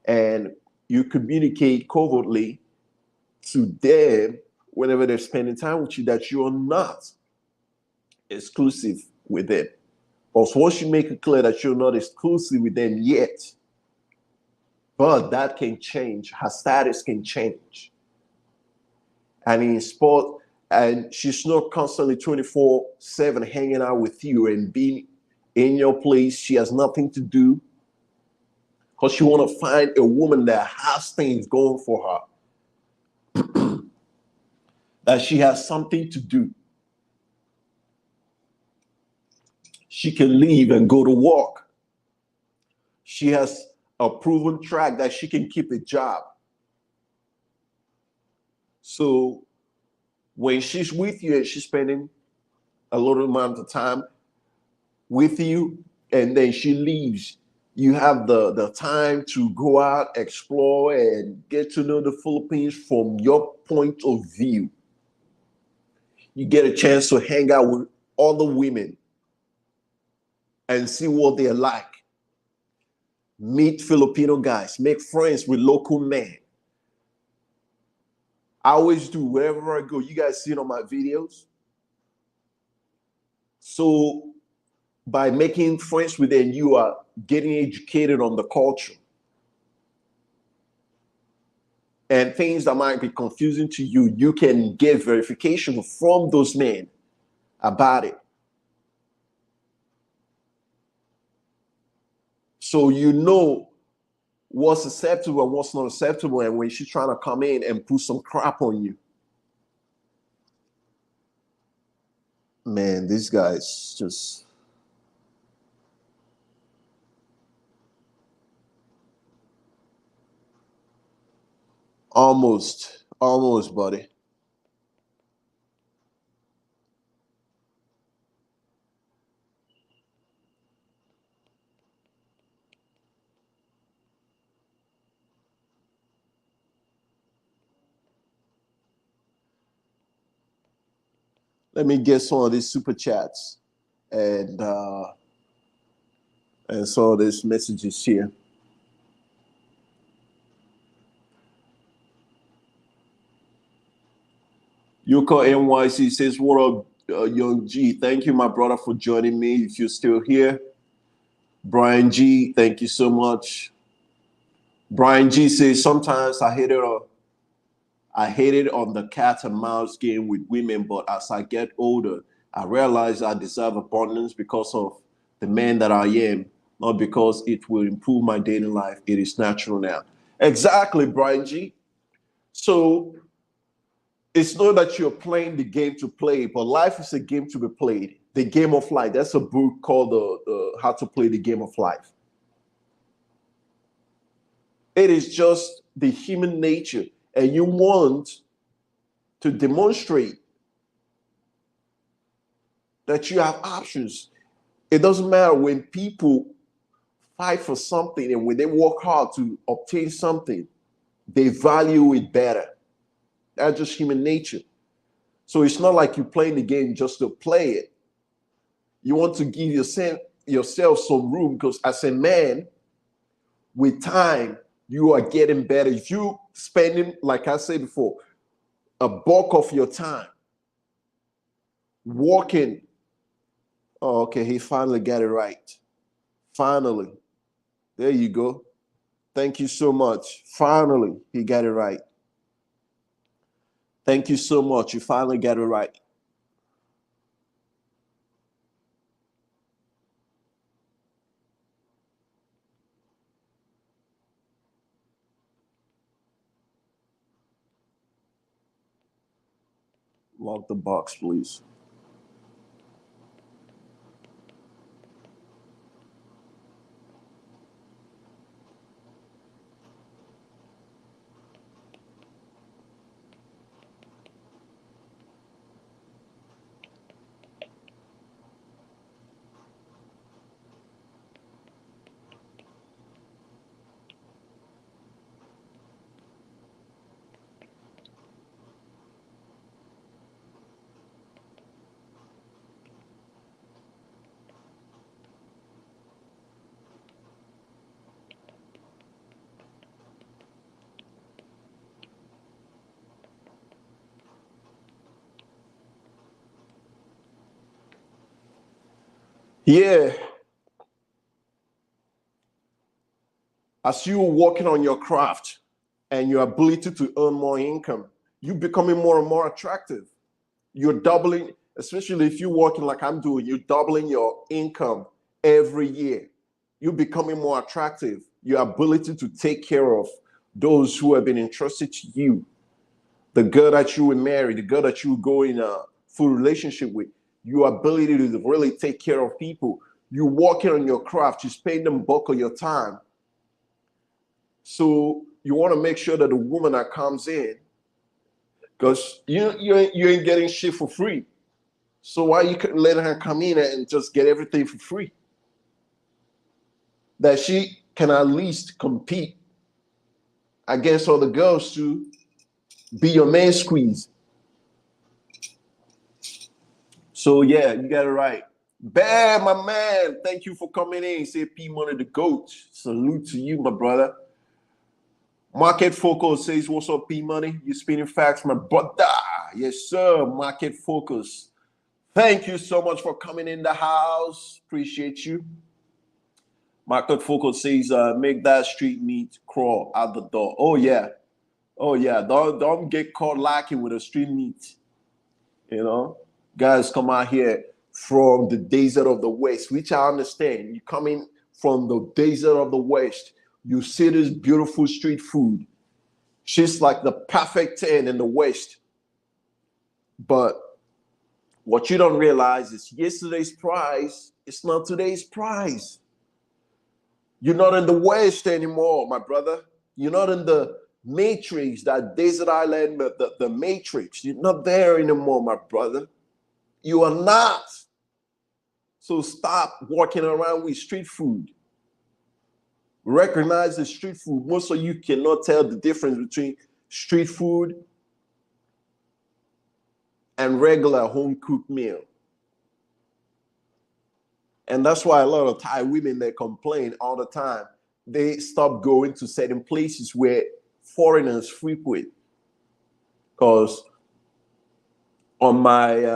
and you communicate covertly to them whenever they're spending time with you that you're not exclusive with them. But once you make it clear that you're not exclusive with them yet, but that can change. Her status can change. And in sport, and she's not constantly 24/7 hanging out with you and being in your place. She has nothing to do because she want to find a woman that has things going for her, that she has something to do. She can leave and go to work. She has a proven track that she can keep a job. So when she's with you and she's spending a little amount of time with you and then she leaves, you have the time to go out, explore, and get to know the Philippines from your point of view. You get a chance to hang out with other women and see what they're like. Meet Filipino guys, make friends with local men. I always do wherever I go. You guys see it on my videos. So by making friends with them, you are getting educated on the culture. And things that might be confusing to you, you can get verification from those men about it. So you know what's acceptable and what's not acceptable. And when she's trying to come in and put some crap on you, man, this guy is just almost, buddy. Let me get some of these super chats and some of these messages here. Yuko NYC says, "What up, Young G? Thank you, my brother, for joining me. If you're still here, Brian G, thank you so much." Brian G says, "Sometimes I hate it on the cat and mouse game with women, but as I get older, I realize I deserve abundance because of the man that I am, not because it will improve my dating life. It is natural now." Exactly, Brian G. So it's not that you're playing the game to play, but life is a game to be played. The game of life. That's a book called the How to Play the Game of Life. It is just the human nature, and you want to demonstrate that you have options. It doesn't matter when people fight for something and when they work hard to obtain something, they value it better. That's just human nature. So it's not like you're playing the game just to play it. You want to give yourself some room, because as a man, with time, you are getting better. If you spending, like I said before, a bulk of your time walking. Oh, okay, he finally got it right. Finally. There you go. Thank you so much. Finally, he got it right. Thank you so much. You finally got it right. Lock the box, please. Yeah. As you're working on your craft and your ability to earn more income, you're becoming more and more attractive. You're doubling, especially if you're working like I'm doing, you're doubling your income every year. You're becoming more attractive. Your ability to take care of those who have been entrusted to you, the girl that you will marry, the girl that you will go in a full relationship with, your ability to really take care of people. You're working on your craft, you spend them bulk of your time. So you want to make sure that the woman that comes in, because you ain't getting shit for free. So why you couldn't let her come in and just get everything for free? That she can at least compete against other girls to be your man squeeze. So yeah, you got it right. Bam, my man. Thank you for coming in. Say P Money the GOAT. Salute to you, my brother. Market Focus says, "What's up, P Money? You spinning facts, my brother." Yes, sir. Market Focus. Thank you so much for coming in the house. Appreciate you. Market Focus says, "Make that street meat crawl out the door." Oh yeah. Oh yeah. Don't get caught lacking with a street meat. You know, guys come out here from the desert of the West, which I understand. You coming from the desert of the West, you see this beautiful street food. She's like the perfect 10 in the West. But what you don't realize is yesterday's price is not today's price. You're not in the West anymore, my brother. You're not in the Matrix, that desert island, the Matrix. You're not there anymore, my brother. You are not. So stop walking around with street food. Recognize the street food. Most of you cannot tell the difference between street food and regular home cooked meal. And that's why a lot of Thai women, they complain all the time. They stop going to certain places where foreigners frequent. Because on my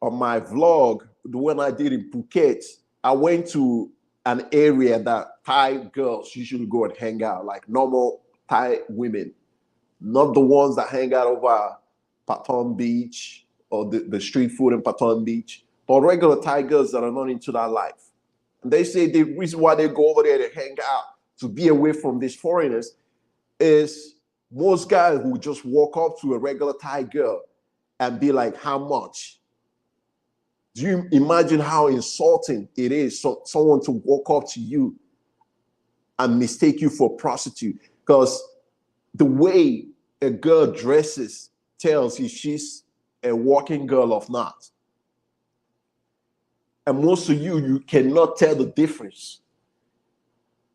vlog, the one I did in Phuket, I went to an area that Thai girls usually go and hang out, like normal Thai women, not the ones that hang out over Patong Beach or the street food in Patong Beach, but regular Thai girls that are not into that life. And they say the reason why they go over there to hang out, to be away from these foreigners, is most guys who just walk up to a regular Thai girl and be like, how much? Do you imagine how insulting it is for someone to walk up to you and mistake you for a prostitute? Because the way a girl dresses tells if she's a working girl or not. And most of you cannot tell the difference.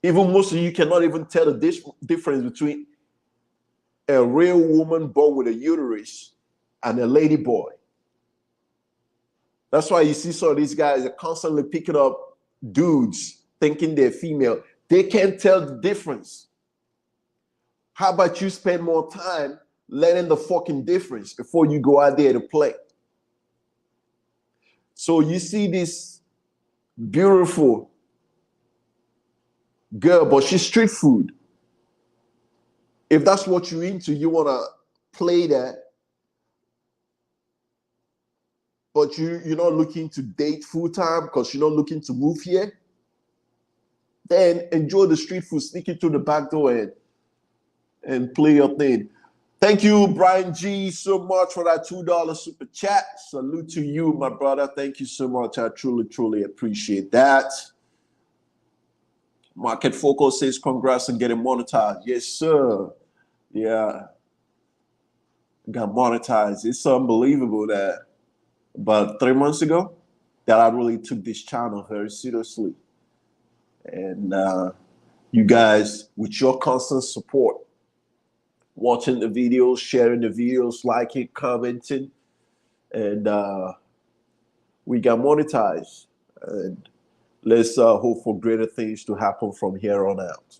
Even most of you cannot even tell the difference between a real woman born with a uterus and a lady boy. That's why you see some of these guys are constantly picking up dudes thinking they're female. They can't tell the difference. How about you spend more time learning the fucking difference before you go out there to play? So you see this beautiful girl, but she's street food. If that's what you're into, you want to play that, but you're not looking to date full time because you're not looking to move here, then enjoy the street food, sneak it through the back door and play your thing. Thank you, Brian G, so much for that $2 super chat. Salute to you, my brother. Thank you so much. I truly, truly appreciate that. Market Focus says, congrats on getting monetized. Yes, sir. Yeah. Got monetized. It's unbelievable that about 3 months ago that I really took this channel very seriously. And you guys, with your constant support, watching the videos, sharing the videos, liking, commenting, and we got monetized. And let's hope for greater things to happen from here on out.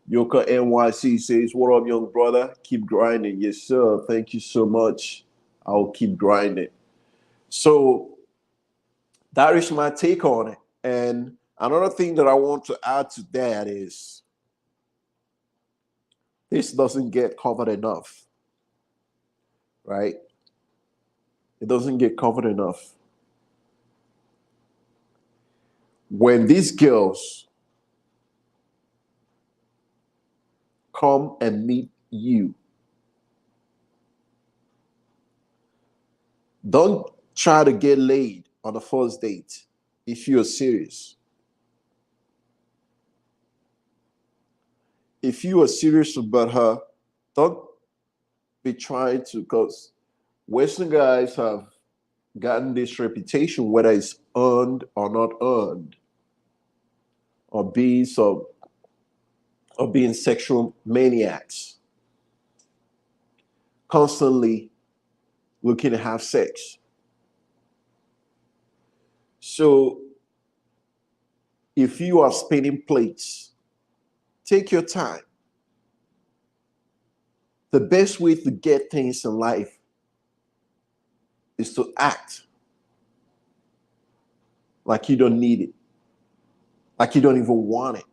Yoka NYC says, what up, young brother? Keep grinding. Yes, sir. Thank you so much. I'll keep grinding. So that is my take on it. And another thing that I want to add to that is this doesn't get covered enough, right? It doesn't get covered enough. When these girls come and meet you, don't try to get laid on the first date if you're serious. If you are serious about her, don't be trying to, because Western guys have gotten this reputation, whether it's earned or not earned, or being sexual maniacs, constantly looking to have sex. So if you are spinning plates, take your time. The best way to get things in life is to act like you don't need it, like you don't even want it.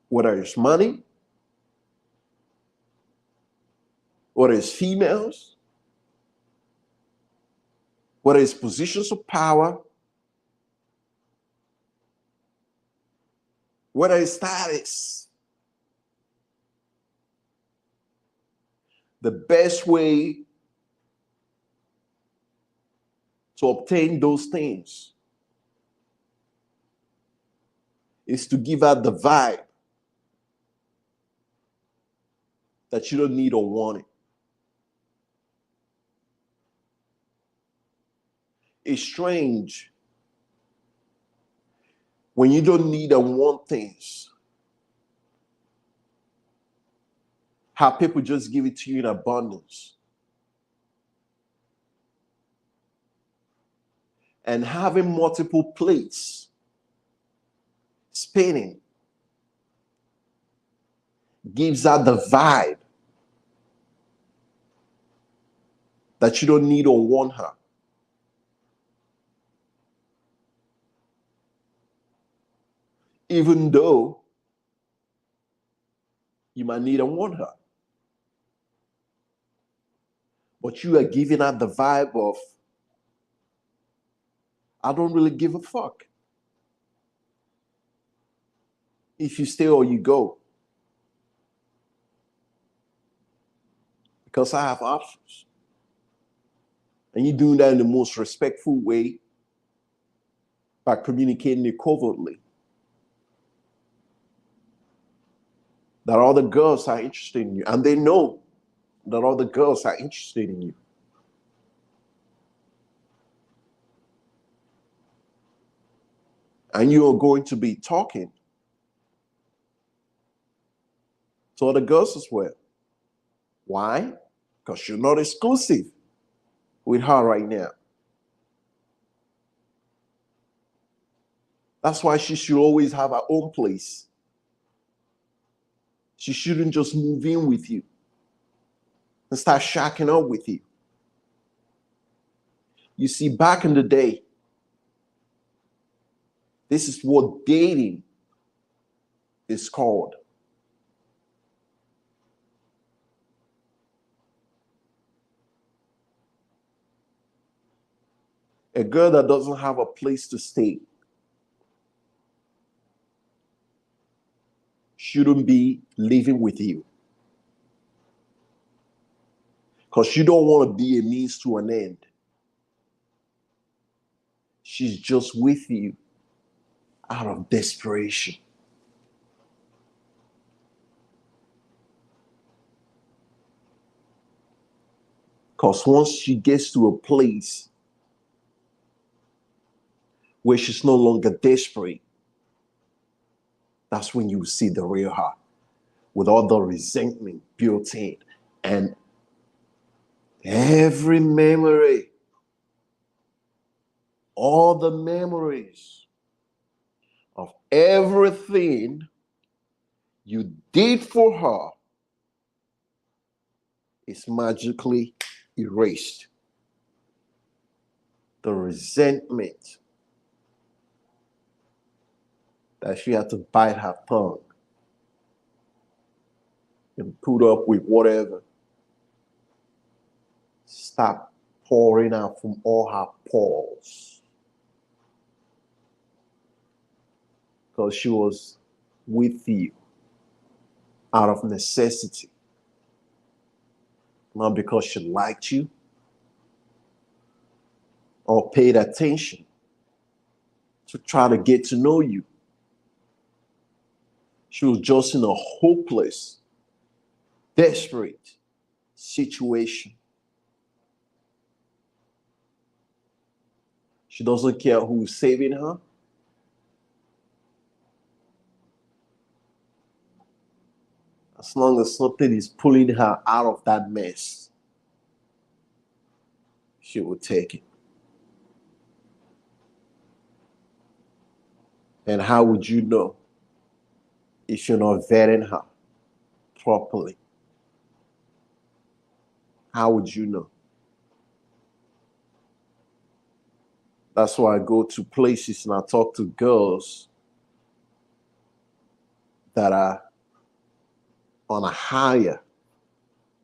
Whether it's money, whether it's females, whether it's positions of power, whether it's status. The best way to obtain those things is to give out the vibe that you don't need or want it. It's strange when you don't need and want things How people just give it to you in abundance. And having multiple plates spinning gives out the vibe that you don't need or want her. Even though you might need and want her. But you are giving out the vibe of, I don't really give a fuck if you stay or you go. Because I have options. And you're doing that in the most respectful way by communicating it covertly. That other girls are interested in you. And they know that other girls are interested in you. And you are going to be talking to other girls as well. Why? Because you're not exclusive with her right now. That's why she should always have her own place. She shouldn't just move in with you and start shacking up with you. You see, back in the day, this is what dating is called. A girl that doesn't have a place to stay shouldn't be living with you. Because you don't want to be a means to an end. She's just with you out of desperation. Because once she gets to a place where she's no longer desperate, that's when you see the real her, with all the resentment built in and every memory, all the memories of everything you did for her is magically erased. The resentment that she had to bite her tongue and put up with whatever, stop pouring out from all her pores. Because she was with you out of necessity, not because she liked you or paid attention to try to get to know you. She was just in a hopeless, desperate situation. She doesn't care who's saving her. As long as something is pulling her out of that mess, she will take it. And how would you know if you're not vetting her properly? How would you know? That's why I go to places and I talk to girls that are on a higher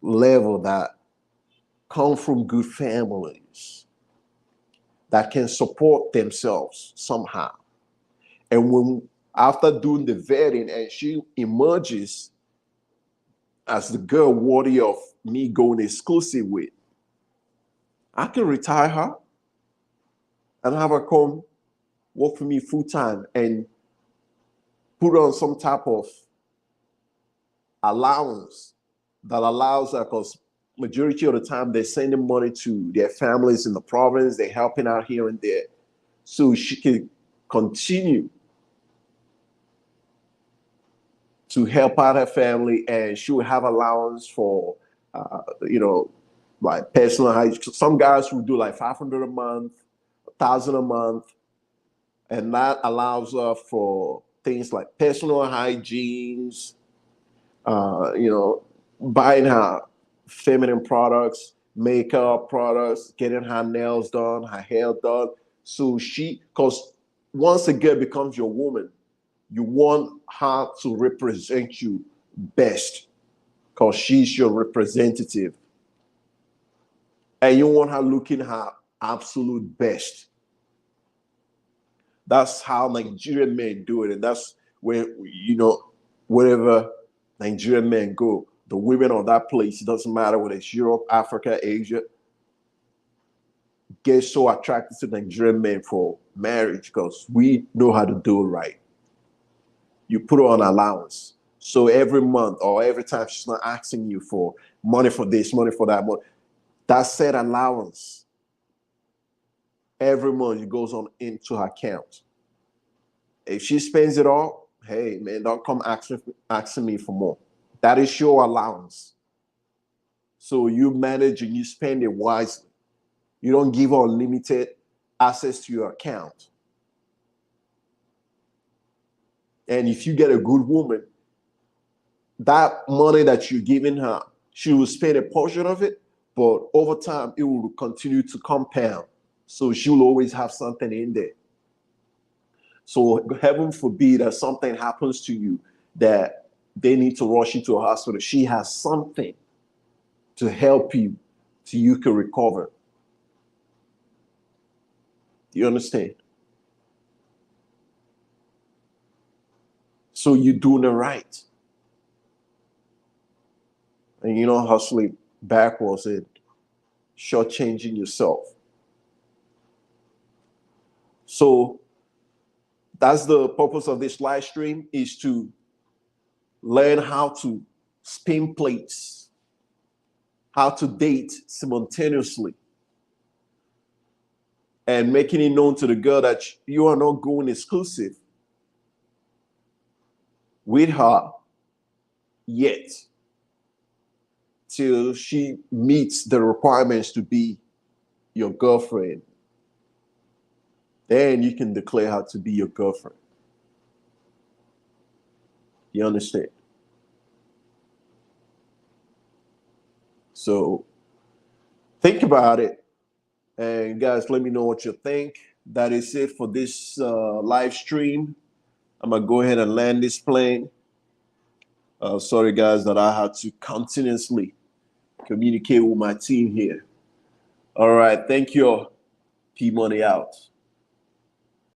level, that come from good families, that can support themselves somehow. And when after doing the vetting and she emerges as the girl worthy of me going exclusive with, I can retire her and have her come work for me full time and put on some type of allowance that allows her, because majority of the time they're sending money to their families in the province, they're helping out here and there, so she can continue to help out her family, and she will have allowance for, like personal hygiene. Some guys will do like 500 a month, 1,000 a month, and that allows her for things like personal hygienes, buying her feminine products, makeup products, getting her nails done, her hair done. So because once a girl becomes your woman, you want her to represent you best because she's your representative. And you want her looking her absolute best. That's how Nigerian men do it. And that's where, wherever Nigerian men go, the women of that place, it doesn't matter whether it's Europe, Africa, Asia, get so attracted to Nigerian men for marriage because we know how to do it right. You put her on allowance. So every month or every time she's not asking you for money for this, money for that, that said allowance every month it goes on into her account. If she spends it all, hey man, don't come asking me for more. That is your allowance. So you manage and you spend it wisely. You don't give her unlimited access to your account. And if you get a good woman, that money that you're giving her, she will spend a portion of it, but over time it will continue to compound. So she'll always have something in there. So heaven forbid that something happens to you that they need to rush into a hospital. She has something to help you so you can recover. You understand? So you're doing it right. And you're not hustling backwards and shortchanging yourself. So that's the purpose of this live stream, is to learn how to spin plates, how to date simultaneously, and making it known to the girl that you are not going exclusive with her yet till she meets the requirements to be your girlfriend. Then you can declare her to be your girlfriend. You understand? So think about it. And guys, let me know what you think. That is it for this live stream. I'm going to go ahead and land this plane. Sorry, guys, that I had to continuously communicate with my team here. All right. Thank you all. P Money out.